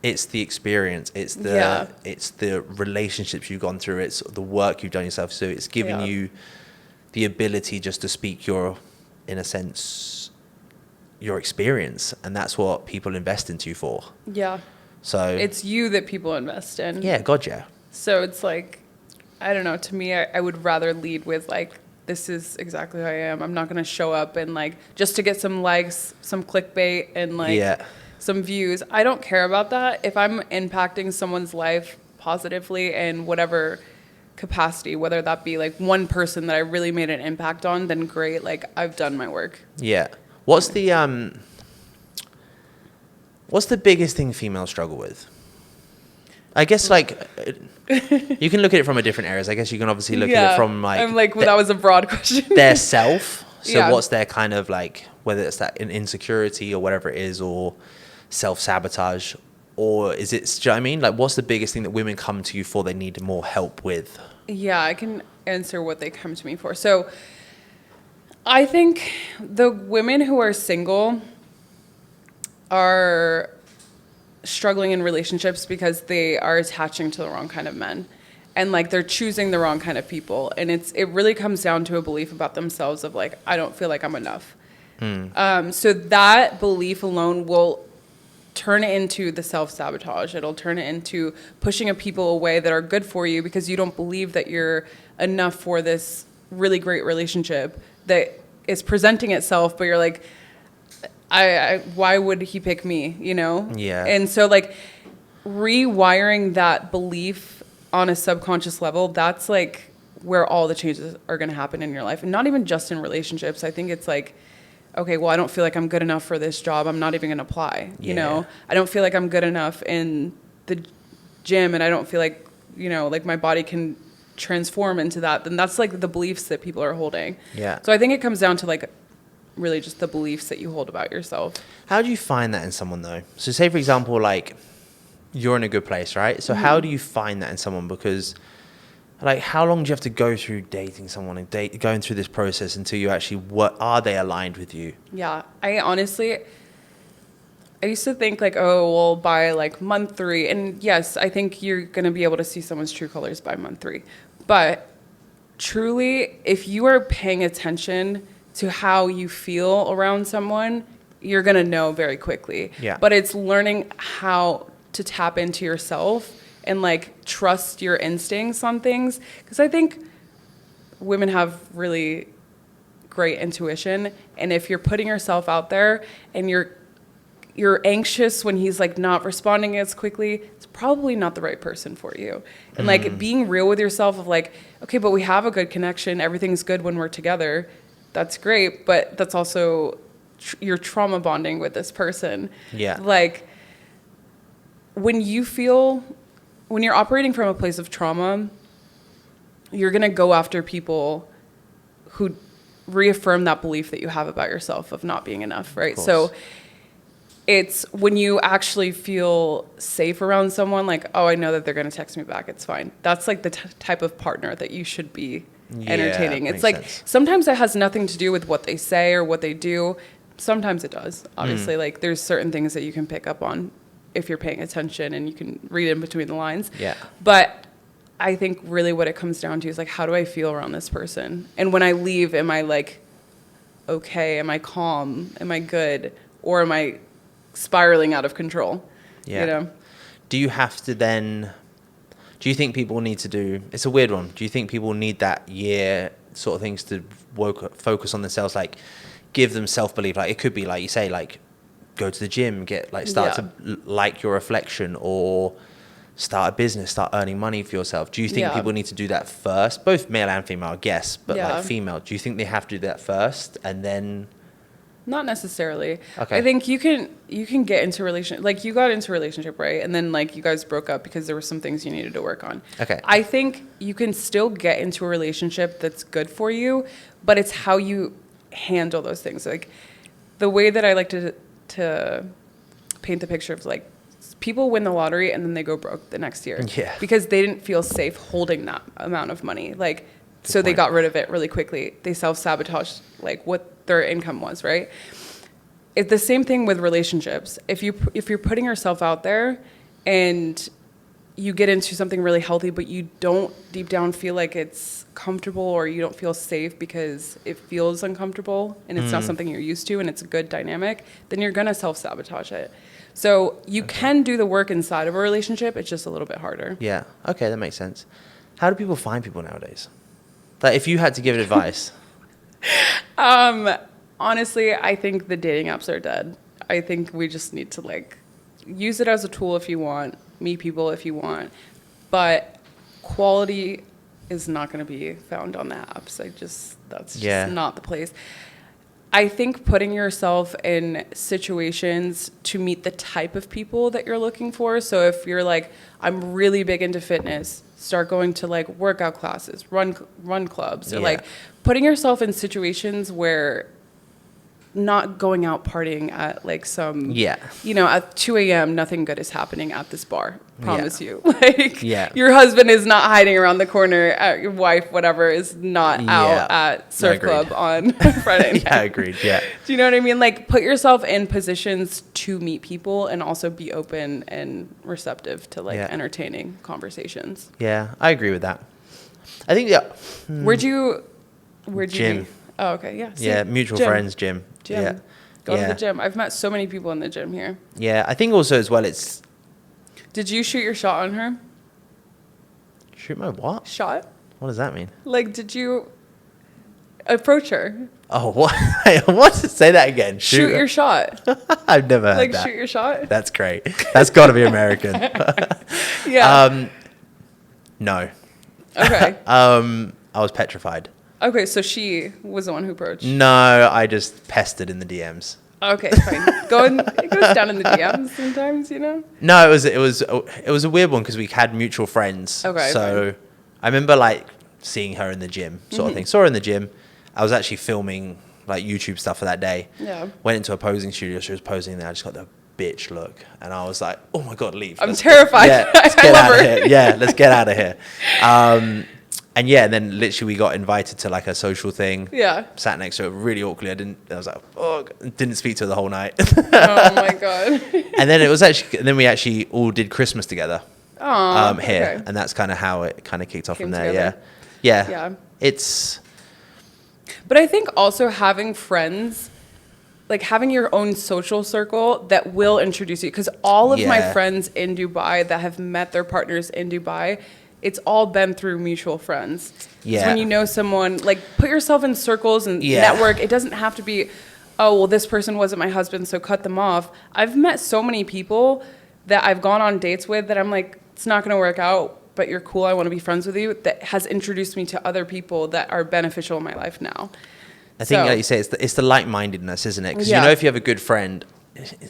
it's the experience, it's the relationships you've gone through, it's the work you've done yourself. So it's giving you the ability just to speak your, in a sense, your experience, and that's what people invest into you for. Yeah. So It's you that people invest in. yeah, God, yeah. So it's like, I don't know, to me, I would rather lead with like, this is exactly who I am. I'm not going to show up and like, just to get some likes, some clickbait and like some views. I don't care about that. If I'm impacting someone's life positively in whatever capacity, whether that be like one person that I really made an impact on, then great. Like I've done my work. Yeah. What's the biggest thing females struggle with? I guess like you can look at it from a different areas. I guess you can obviously look at it from like I'm like, well, that was a broad question. their self. So Yeah. what's their kind of like, whether it's that insecurity or whatever it is, or self-sabotage, or is it, do you know what I mean? Like what's the biggest thing that women come to you for they need more help with? Yeah, I can answer what they come to me for. So I think the women who are single are struggling in relationships because they are attaching to the wrong kind of men, and like they're choosing the wrong kind of people, and it really comes down to a belief about themselves of like, I don't feel like I'm enough. So that belief alone will turn it into the self-sabotage. It'll turn it into pushing a people away that are good for you because you don't believe that you're enough for this really great relationship that is presenting itself, but you're like, I why would he pick me, you know? Yeah. And so like rewiring that belief on a subconscious level, that's like where all the changes are going to happen in your life. And not even just in relationships. I think it's like, okay, well, I don't feel like I'm good enough for this job. I'm not even going to apply, you know? I don't feel like I'm good enough in the gym, and I don't feel like, you know, like my body can transform into that. Then that's like the beliefs that people are holding. Yeah. So I think it comes down to like really just the beliefs that you hold about yourself. How do you find that in someone though? So say for example, like you're in a good place, right? So how do you find that in someone? Because like, how long do you have to go through dating someone and going through this process until you actually, what are they aligned with you? Yeah, I used to think like, oh, well, by like month 3, and yes, I think you're going to be able to see someone's true colors by month 3. But truly, if you are paying attention to how you feel around someone, you're going to know very quickly. Yeah. But it's learning how to tap into yourself and like trust your instincts on things. Because I think women have really great intuition. And if you're putting yourself out there and you're anxious when he's like not responding as quickly, it's probably not the right person for you. And like being real with yourself of like, okay, but we have a good connection. Everything's good when we're together. That's great. But that's also you're trauma bonding with this person. Yeah. Like when you're operating from a place of trauma, you're going to go after people who reaffirm that belief that you have about yourself of not being enough, right? So It's when you actually feel safe around someone, like, oh, I know that they're going to text me back. It's fine. That's like the type of partner that you should be entertaining. It's like sense. Sometimes it has nothing to do with what they say or what they do. Sometimes it does. Obviously, like there's certain things that you can pick up on if you're paying attention and you can read in between the lines. Yeah. But I think really what it comes down to is like, how do I feel around this person? And when I leave, am I like, okay? Am I calm? Am I good? Or am I spiraling out of control? Yeah. You know? Do you have to then, do you think people need to do, it's a weird one, do you think people need that year sort of things to focus on themselves, like give them self-belief? Like it could be like you say, like go to the gym, get like start to like your reflection, or start a business, start earning money for yourself. Do you think people need to do that first? Both male and female, I guess, but like female, do you think they have to do that first and then? Not necessarily. Okay. I think you can get into a relationship, like you got into a relationship, right? And then like you guys broke up because there were some things you needed to work on. Okay. I think you can still get into a relationship that's good for you, but it's how you handle those things. Like the way that I like to paint the picture of like people win the lottery and then they go broke the next year. Yeah. Because they didn't feel safe holding that amount of money. Like so they got rid of it really quickly. They self-sabotaged like what their income was, right? It's the same thing with relationships. If you're putting yourself out there and you get into something really healthy, but you don't deep down feel like it's comfortable, or you don't feel safe because it feels uncomfortable and it's not something you're used to and it's a good dynamic, then you're gonna self-sabotage it. So you can do the work inside of a relationship. It's just a little bit harder. Yeah. Okay, that makes sense. How do people find people nowadays? Like if you had to give advice. Honestly, I think the dating apps are dead. I think we just need to like use it as a tool if you want, meet people if you want, but quality is not going to be found on the apps. That's just not the place. I think putting yourself in situations to meet the type of people that you're looking for. So if you're like, I'm really big into fitness, start going to like workout classes, run clubs, or like putting yourself in situations where not going out partying at like some, you know, at 2 a.m., nothing good is happening at this bar. Promise you. Like your husband is not hiding around the corner, your wife, whatever, is not out at surf club on Friday night. Agreed. Yeah. Do you know what I mean? Like put yourself in positions to meet people and also be open and receptive to like entertaining conversations. Yeah, I agree with that. I think, Where'd you gym. meet? Oh, okay. Yeah. Yeah. Mutual friends, gym. Yeah. Go to the gym. I've met so many people in the gym here. Yeah. I think also as well, it's. Did you shoot your shot on her? Shoot my what? Shot. What does that mean? Like, did you approach her? Oh, what? What? Say that again. Shoot your shot. I've never heard like, that. shoot your shot? That's great. That's got to be American. Yeah. No. Okay. I was petrified. Okay, so she was the one who approached. No, I just pestered in the DMs. Okay, fine. It goes down in the DMs sometimes, you know? No, it was a weird one because we had mutual friends. Okay. So I remember like seeing her in the gym, sort of thing. Saw her in the gym. I was actually filming like YouTube stuff for that day. Yeah. Went into a posing studio. She was posing there. I just got the bitch look, and I was like, "Oh my god, leave!" I'm terrified. Let's get out of here. Yeah, let's get out of here. And then literally we got invited to like a social thing. Yeah. Sat next to her really awkwardly. I was like, oh, didn't speak to her the whole night. Oh my god. And then we actually all did Christmas together. Oh. Here, okay. and that's kind of how it kind of kicked off Came from there. together. Yeah. It's. But I think also having friends, like having your own social circle that will introduce you, because all of my friends in Dubai that have met their partners in Dubai, it's all been through mutual friends. Yeah. When you know someone, like put yourself in circles and network. It doesn't have to be, oh, well, this person wasn't my husband, so cut them off. I've met so many people that I've gone on dates with that I'm like, it's not going to work out, but you're cool. I want to be friends with you. That has introduced me to other people that are beneficial in my life now. I think, like you say, it's the like-mindedness, isn't it? Because you know, if you have a good friend,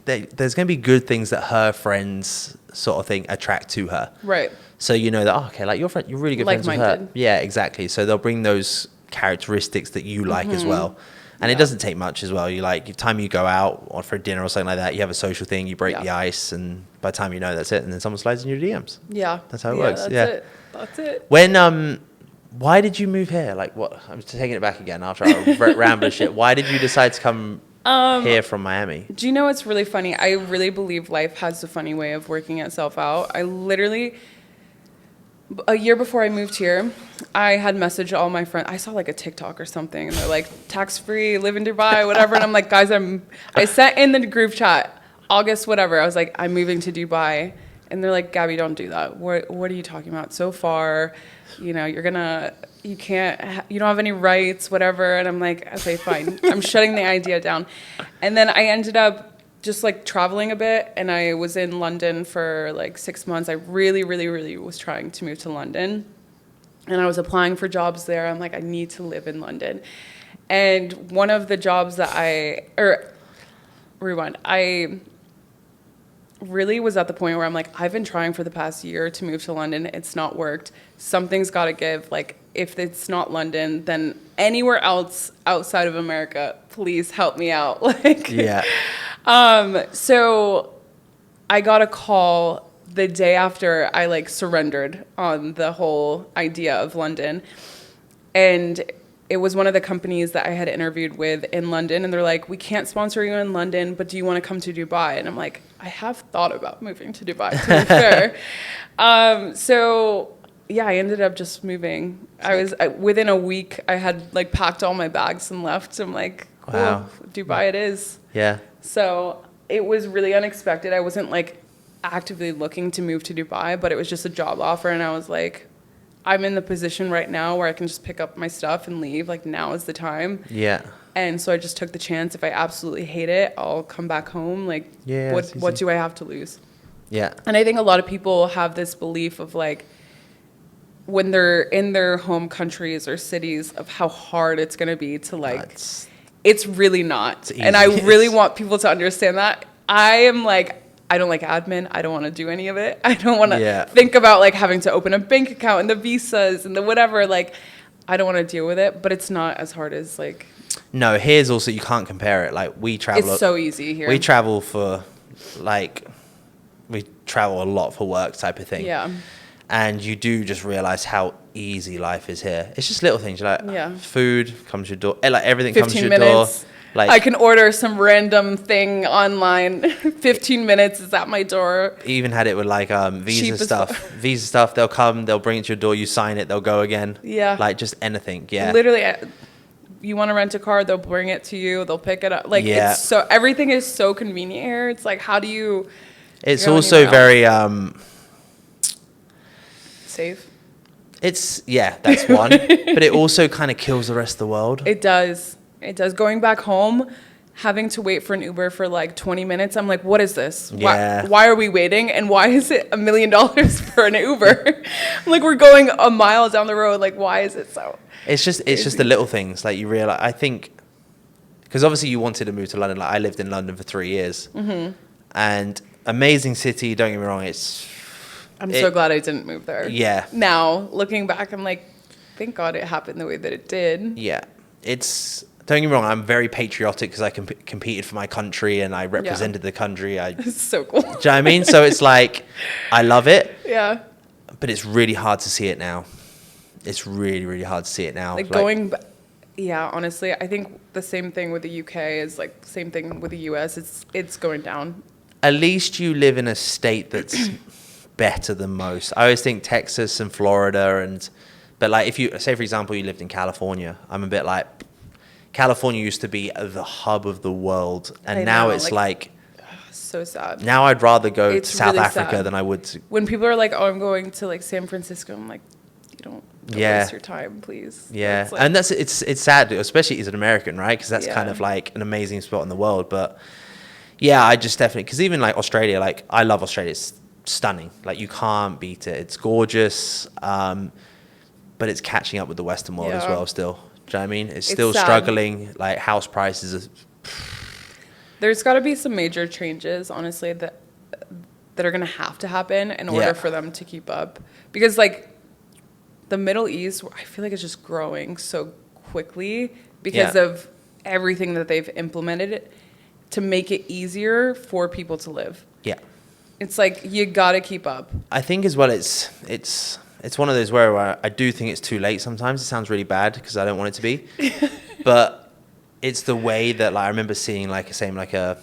there's going to be good things that her friends sort of thing attract to her. Right. So you know that, oh, okay, like you're really good friends with her. Yeah, exactly. So they'll bring those characteristics that you like as well. And it doesn't take much as well. You like, time you go out or for a dinner or something like that, you have a social thing, you break the ice, and by the time you know, that's it. And then someone slides in your DMs. Yeah. That's how it works. That's it. When, why did you move here? Like, what? I'm just taking it back again after I ramble shit. Why did you decide to come here from Miami? Do you know what's really funny? I really believe life has a funny way of working itself out. I literally, a year before I moved here, I had messaged all my friends. I saw like a TikTok or something, and they're like, tax-free, live in Dubai, whatever. And I'm like, guys, I sent in the group chat, August, whatever. I was like, I'm moving to Dubai. And they're like, Gabby, don't do that. What are you talking about? So far, you know, you don't have any rights, whatever. And I'm like, okay, fine. I'm shutting the idea down. And then I ended up just like traveling a bit, and I was in London for like 6 months. I really, really, really was trying to move to London, and I was applying for jobs there. I'm like, I need to live in London. And one of the jobs that I really was at the point where I'm like, I've been trying for the past year to move to London. It's not worked. Something's got to give. Like, if it's not London, then anywhere else outside of America, please help me out. Like, yeah. So I got a call the day after I like surrendered on the whole idea of London. And it was one of the companies that I had interviewed with in London, and they're like, we can't sponsor you in London, but do you want to come to Dubai? And I'm like, I have thought about moving to Dubai, to be fair. So yeah, I ended up just moving. Within a week, I had like packed all my bags and left. I'm like, cool, wow. Dubai it is. Yeah. So it was really unexpected. I wasn't like actively looking to move to Dubai, but it was just a job offer, and I was like, I'm in the position right now where I can just pick up my stuff and leave. Like, now is the time. Yeah. And so I just took the chance. If I absolutely hate it, I'll come back home. Like, what do I have to lose? Yeah. And I think a lot of people have this belief of like, when they're in their home countries or cities, of how hard it's going to be to like, it's really not. And I really want people to understand that. I am like, I don't like admin. I don't want to do any of it. I don't want to think about like having to open a bank account and the visas and the whatever. Like, I don't want to deal with it, but it's not as hard as like. No, here's also, you can't compare it. Like, we travel. It's so easy here. We travel for like, we travel a lot for work type of thing. Yeah. And you do just realize how easy life is here. It's just little things. You're like, food comes to your door. Like, everything comes to your door. Like, I can order some random thing online. 15 minutes is at my door. Even had it with like visa stuff. Visa stuff, they'll come, they'll bring it to your door, you sign it, they'll go again. Yeah. Like, just anything. Yeah. Literally, you want to rent a car, they'll bring it to you, they'll pick it up. Like, it's so, everything is so convenient here. It's like, how do you... It's also very... safe. It's, that's one. But it also kind of kills the rest of the world. It does. It does. Going back home, having to wait for an Uber for like 20 minutes, I'm like, what is this? Yeah. Why are we waiting? And why is it $1 million for an Uber? Like, we're going a mile down the road. Like, why is it so? It's just the little things. Like, you realize, I think, because obviously you wanted to move to London. Like, I lived in London for 3 years. Mm-hmm. And amazing city, don't get me wrong. I'm so glad I didn't move there. Yeah. Now, looking back, I'm like, thank God it happened the way that it did. Yeah. Don't get me wrong, I'm very patriotic because I competed for my country and I represented the country. It's so cool. Do you know what I mean? So it's like, I love it. Yeah. But it's really hard to see it now. It's really, really hard to see it now. Honestly, I think the same thing with the UK is like same thing with the US. It's going down. At least you live in a state that's better than most. I always think Texas and Florida but like, if you say, for example, you lived in California, I'm a bit like, California used to be the hub of the world, and now it's like so sad. Now I'd rather go to South Africa than I would to. When people are like, "Oh, I'm going to like San Francisco," I'm like, "You don't waste your time, please." Yeah, and it's sad, especially as an American, right? Because that's kind of like an amazing spot in the world. But yeah, I just definitely, because even like Australia, like I love Australia. It's stunning. Like, you can't beat it. It's gorgeous, but it's catching up with the Western world as well still. Do you know what I mean? It's still struggling. Like, house prices there's got to be some major changes, honestly, that are going to have to happen in order for them to keep up. Because, like, the Middle East, I feel like it's just growing so quickly because of everything that they've implemented to make it easier for people to live. Yeah. It's like, you got to keep up. I think as well, it's one of those where I do think it's too late sometimes. It sounds really bad because I don't want it to be. But it's the way that, like, I remember seeing, like, a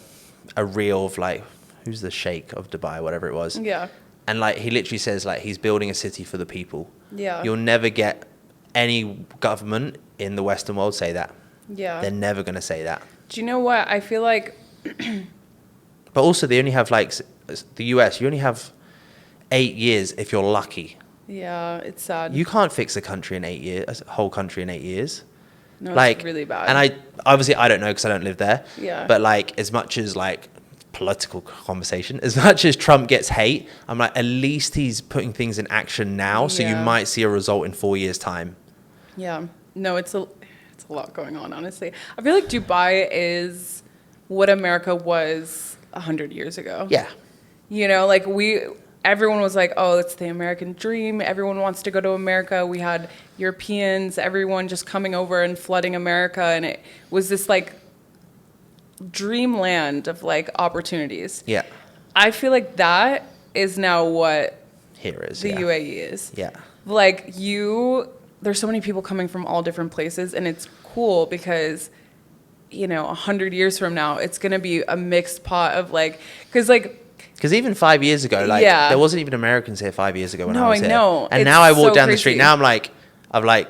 reel of, like, who's the Sheikh of Dubai, whatever it was. Yeah. And, like, he literally says, like, he's building a city for the people. Yeah. You'll never get any government in the Western world say that. Yeah. They're never going to say that. Do you know what? I feel like... But also, they only have, like, the US, you only have 8 years if you're lucky. Yeah, it's sad. You can't fix a country in 8 years, a whole country in 8 years. No, Like, it's really bad. And I don't know because I don't live there. Yeah. But, like, as much as, like, political conversation, as much as Trump gets hate, I'm like, at least he's putting things in action now, so you Yeah. might see a result in 4 years' time. Yeah. No, it's a lot going on, honestly. I feel like Dubai is what America was 100 years ago. Yeah. You know, like, everyone was like, oh, it's the American dream. Everyone wants to go to America. We had Europeans, everyone just coming over and flooding America. And it was this, like, dreamland of, like, opportunities. Yeah. I feel like that is now what Here is. the yeah. UAE is. Yeah. Like, there's so many people coming from all different places, and it's cool because, you know, 100 years from now, it's going to be a mixed pot of, like, Because even 5 years ago, like, Yeah. there wasn't even Americans here 5 years ago when No, I was I here. know. And It's now I walk so down the street. crazy. Now I'm like,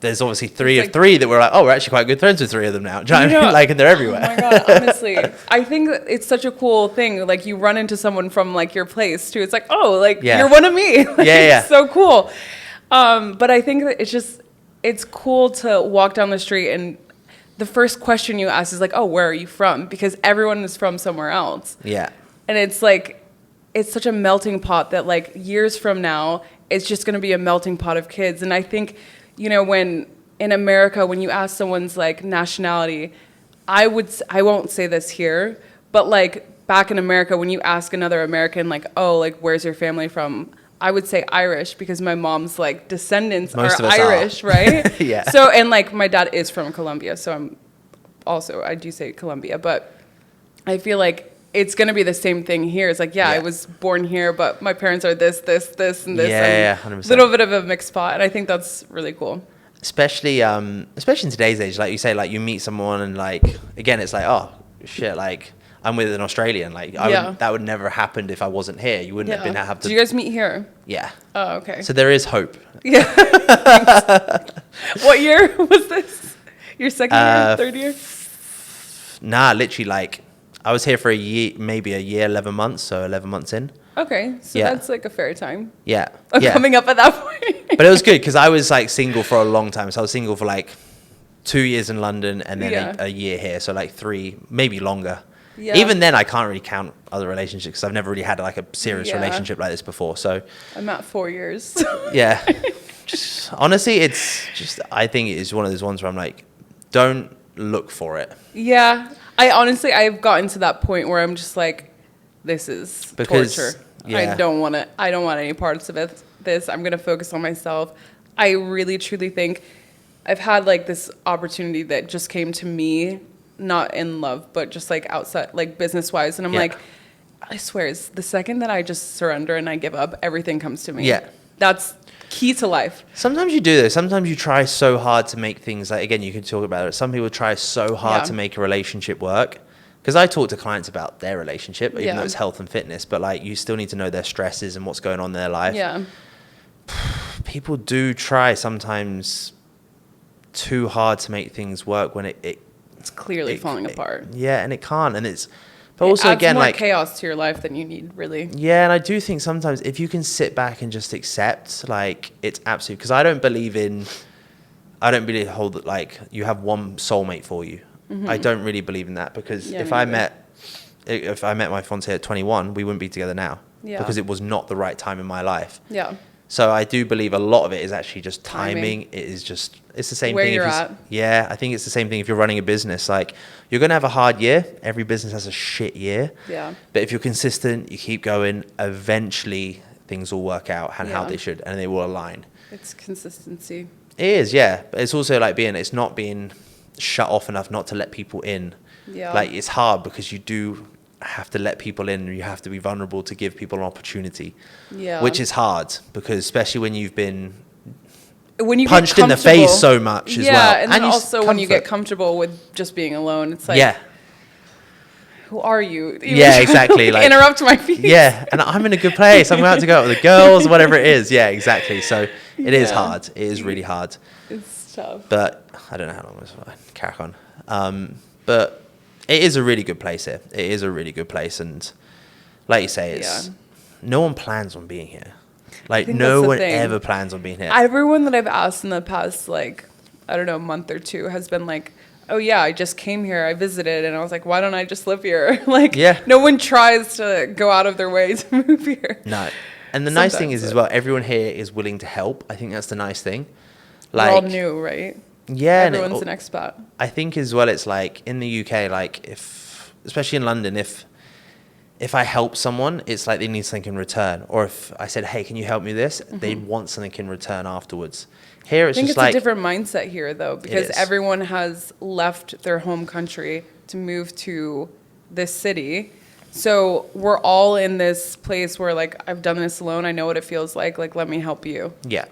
there's obviously three It's of like- three that we're like, oh, we're actually quite good friends with three of them now. Do you know what I mean? Like, and they're everywhere. Oh my God, honestly. I think that it's such a cool thing. Like, you run into someone from, like, your place, too. It's like, oh, like, Yeah. you're one of me. Like, Yeah. It's so cool. But I think that it's cool to walk down the street and the first question you ask is like, oh, where are you from? Because everyone is from somewhere else. Yeah. And it's like, it's such a melting pot that, like, years from now, it's just going to be a melting pot of kids. And I think, you know, when in America, when you ask someone's, like, nationality, I won't say this here, but, like, back in America, when you ask another American, like, oh, like, where's your family from? I would say Irish because my mom's, like, descendants Most are of us Irish, are. right? Yeah. So, and, like, my dad is from Colombia, so I do say Colombia, but I feel like it's going to be the same thing here. It's like, I was born here, but my parents are this, and this. Yeah, and 100%. little bit of a mixed pot, and I think that's really cool. Especially in today's age, like you say, like, you meet someone and, like, again, it's like, oh, shit, like, I'm with an Australian. Like, that would never have happened if I wasn't here. You wouldn't have been have to. Did you guys meet here? Yeah. Oh, okay. So there is hope. Yeah. What year was this? Your second year, third year? Nah, literally, like, I was here for a year, maybe a year, 11 months, so 11 months in. Okay, so Yeah. that's like a fair time. Yeah. Coming up at that point. But it was good because I was, like, single for a long time. So I was single for, like, 2 years in London and then a year here. So, like, 3, maybe longer. Yeah. Even then, I can't really count other relationships because I've never really had, like, a serious Yeah. relationship like this before. So, I'm at 4 years. yeah. Honestly, it's just, I think it is one of those ones where I'm like, don't look for it. Yeah. I've gotten to that point where I'm just like, this is torture. Yeah. I don't want any parts of this. I'm going to focus on myself. I really, truly think I've had, like, this opportunity that just came to me, not in love, but just, like, outside, like, business-wise. And I'm like, I swear, it's the second that I just surrender and I give up, everything comes to me. Yeah. That's key to life. Sometimes you do this. Sometimes you try so hard to make things, like, again, you can talk about it. Some people try so hard to make a relationship work. Because I talk to clients about their relationship, even though it's health and fitness, but, like, you still need to know their stresses and what's going on in their life. Yeah. People do try sometimes too hard to make things work when It's clearly falling apart. Yeah, and it can't. And it's, but also, again, more like, chaos to your life than you need, really. yeah, and I do think sometimes if you can sit back and just accept, like, it's absolute, because I don't really hold that, like, you have one soulmate for you. I don't really believe in that because if I met my fiancé at 21, we wouldn't be together now because it was not the right time in my life. Yeah. So I do believe a lot of it is actually just timing. It is just, it's the same Where thing. you're if at. Yeah, I think it's the same thing if you're running a business. Like, you're going to have a hard year. Every business has a shit year. Yeah. But if you're consistent, you keep going, eventually things will work out and how they should, and they will align. It's consistency. It is, yeah. But it's also like shut off enough not to let people in. Yeah. Like, it's hard because you do have to let people in and you have to be vulnerable to give people an opportunity. Yeah. Which is hard because especially when you've been when you punched get in the face so much as well. Yeah, and then also when you get comfortable with just being alone, it's like, who are you? Yeah, exactly. Like, interrupt my feet. Yeah, and I'm in a good place. I'm about to go out with the girls, whatever it is. Yeah, exactly. So it is hard. It is really hard. It's tough. But I don't know how long this will carry on. But it is a really good place here. It is a really good place. And like you say, it's no one plans on being here. Like, no one ever plans on being here. Everyone that I've asked in the past, like, I don't know, month or two has been like, oh, yeah, I just came here. I visited. And I was like, why don't I just live here? Like, no one tries to go out of their way to move here. No. And the nice thing is as well, everyone here is willing to help. I think that's the nice thing. Like, we're all new, right? Yeah. Everyone's an expat. I think as well, it's like in the UK, like especially in London, if I help someone, it's like they need something in return. Or if I said, hey, can you help me this? They want something in return afterwards. Here, it's just like... I think it's a different mindset here, though, because everyone has left their home country to move to this city. So we're all in this place where, like, I've done this alone. I know what it feels like. Like, let me help you. Yeah.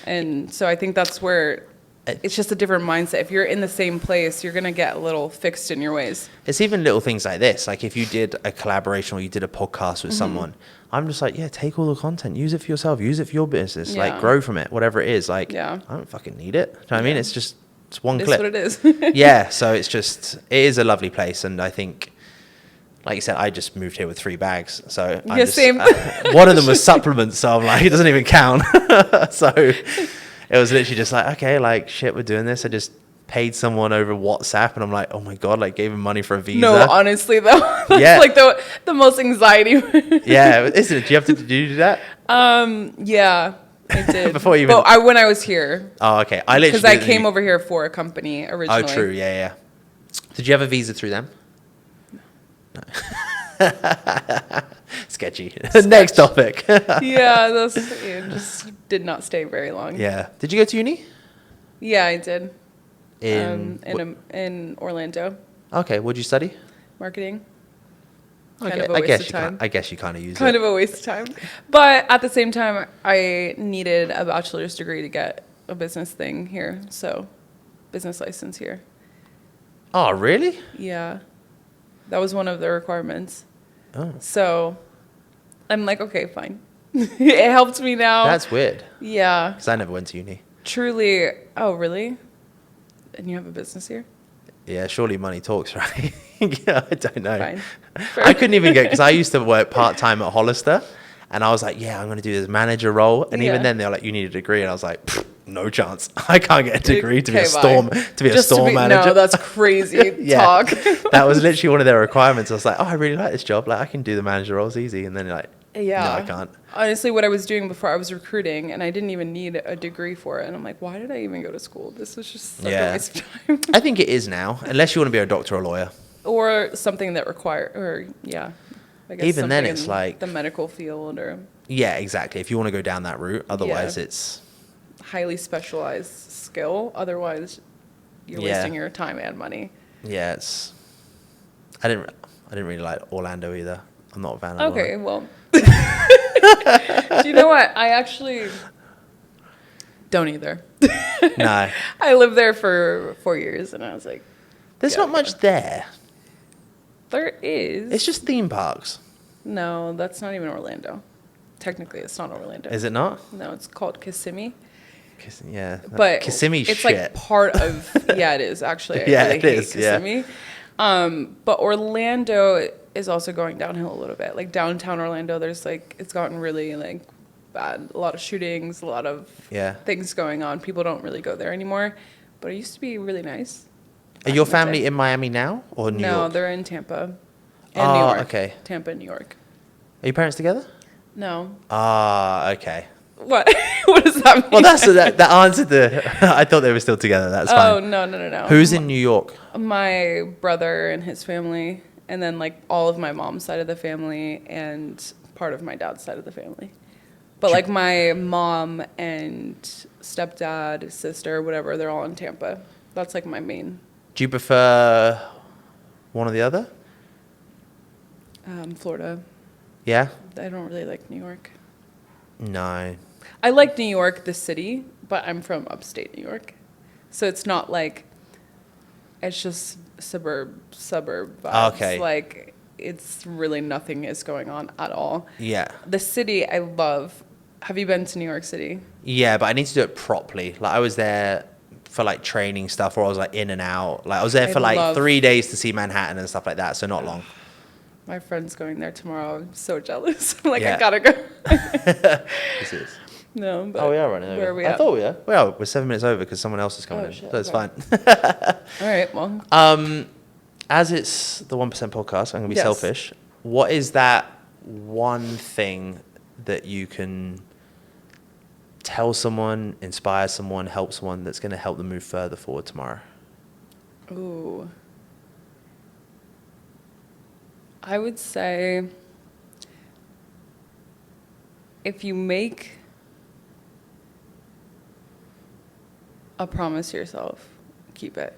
And so I think that's where... It's just a different mindset. If you're in the same place, you're going to get a little fixed in your ways. It's even little things like this. Like if you did a collaboration or you did a podcast with someone, I'm just like, yeah, take all the content, use it for yourself, use it for your business, like grow from it, whatever it is. Like, I don't fucking need it. Do you know what I mean? It's one clip. It's what it is. Yeah. So it is a lovely place. And I think, like you said, I just moved here with 3 bags. So same. One of them was supplements. So I'm like, it doesn't even count. So it was literally just like, okay, like, shit, we're doing this. I just paid someone over WhatsApp and I'm like, oh my God, like gave him money for a visa. No, honestly though, that's like the most anxiety. Yeah, isn't it? Do you have to do that? Yeah, I did. Before you even... when I was here. Oh, okay. Because I came over here for a company originally. Oh, true. Yeah. Did you have a visa through them? No. Sketchy. Next topic. Yeah, it just did not stay very long. Yeah. Did you go to uni? Yeah, I did. In Orlando. Okay, what'd you study? Marketing. Okay, I guess you kind of use it. Kind of a waste of time. But at the same time, I needed a bachelor's degree to get a business thing here. So, business license here. Oh, really? Yeah. That was one of the requirements. Oh. So, I'm like, okay, fine. It helped me now. That's weird. Yeah. Because I never went to uni. Truly. Oh, really? And you have a business here? Yeah, surely money talks, right? Yeah, I don't know. Fine. I couldn't even get, because I used to work part-time at Hollister, and I was like, yeah, I'm going to do this manager role. And even then, they were like, you need a degree. And I was like, no chance. I can't get a degree to be a storm manager. No, that's crazy talk. That was literally one of their requirements. I was like, oh, I really like this job. Like, I can do the manager roles easy. And then you're like, no, I can't. Honestly, what I was doing before, I was recruiting, and I didn't even need a degree for it. And I'm like, why did I even go to school? This was just such a waste of time. I think it is now, unless you want to be a doctor or a lawyer. Or something that I guess even then, it's like the medical field or... Yeah, exactly. If you want to go down that route, otherwise it's... highly specialized skill. Otherwise, you're wasting your time and money. Yeah, it's... I didn't really like Orlando either. I'm not a fan of Okay, well... Do you know what? I actually don't either. No. I lived there for 4 years, and I was like... There's not much there. There is. It's just theme parks. No, that's not even Orlando. Technically, it's not Orlando. Is it not? No, it's called Kissimmee. Yeah. But Kissimmee's it's shit. like part of... Yeah, it is, actually. I really hate Kissimmee. But Orlando is also going downhill a little bit. Like downtown Orlando, there's like, it's gotten really like bad. A lot of shootings, a lot of things going on. People don't really go there anymore. But it used to be really nice. Are your family in Miami now or New York? No, they're in Tampa and New York. Okay. Tampa and New York. Are your parents together? No. Okay. What? What does that mean? Well, that answered the... I thought they were still together. That's fine. Oh, no. Who's in New York? My brother and his family, and then like all of my mom's side of the family and part of my dad's side of the family. But like my mom and stepdad, sister, whatever, they're all in Tampa. That's like my main Do you prefer one or the other? Florida. Yeah? I don't really like New York. No. I like New York, the city, but I'm from upstate New York. So it's not like, it's just suburb vibes. Okay. Like, it's really nothing is going on at all. Yeah. The city, I love. Have you been to New York City? Yeah, but I need to do it properly. Like, I was there for, like, training stuff, or I was, like, in and out. Like, I was there for, like, 3 days to see Manhattan and stuff like that, so not long. My friend's going there tomorrow. I'm so jealous. I'm like, Yeah. I gotta go. This is. No, but Oh, we are running over. where are we I at? thought we were. Well, we're 7 minutes over because someone else is coming in, shit, so it's okay. fine. All right, well. As it's the 1% podcast, I'm going to be Yes. selfish. What is that one thing that you can tell someone, inspire someone, help someone that's going to help them move further forward tomorrow? Ooh. I would say if you make a promise to yourself, keep it.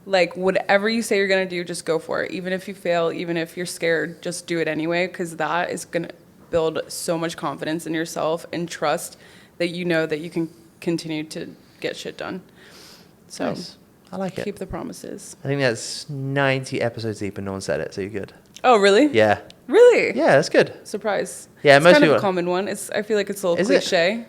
Like, whatever you say you're going to do, just go for it. Even if you fail, even if you're scared, just do it anyway, because that is going to build so much confidence in yourself and trust that you know that you can continue to get shit done. So, Nice. I like it. keep the promises. I think that's 90 episodes deep and no one said it, so you're good. Oh, really? Yeah. Really? Yeah, that's good. Surprise. Yeah, it's most kind of people- a common one. I feel like it's a little Is it? cliche.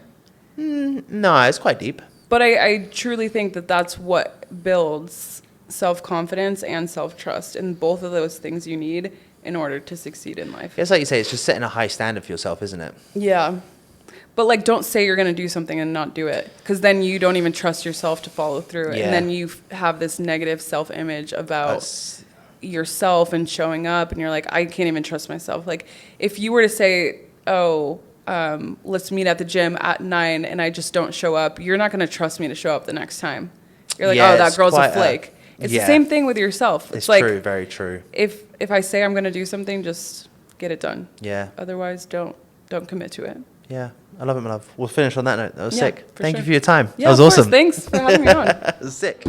No, it's quite deep. But I truly think that that's what builds self-confidence and self-trust. And both of those things you need in order to succeed in life. It's like you say, it's just setting a high standard for yourself, isn't it? Yeah. But, like, don't say you're going to do something and not do it. Because then you don't even trust yourself to follow through. Yeah. And then you have this negative self-image about That's- yourself and showing up. And you're like, I can't even trust myself. Like, if you were to say, oh, let's meet at the gym at 9 and I just don't show up, you're not going to trust me to show up the next time. You're like, Yeah, oh, that it's girl's a quite flake. It's yeah. the same thing with yourself. It's like, true, very true. if I say I'm going to do something, just get it done. Yeah. Otherwise, don't commit to it. Yeah. I love it, my love. We'll finish on that note. That was Yeah, sick. for Thank sure. you for your time. Yeah, That was of course. awesome. Thanks for having me on. That was sick.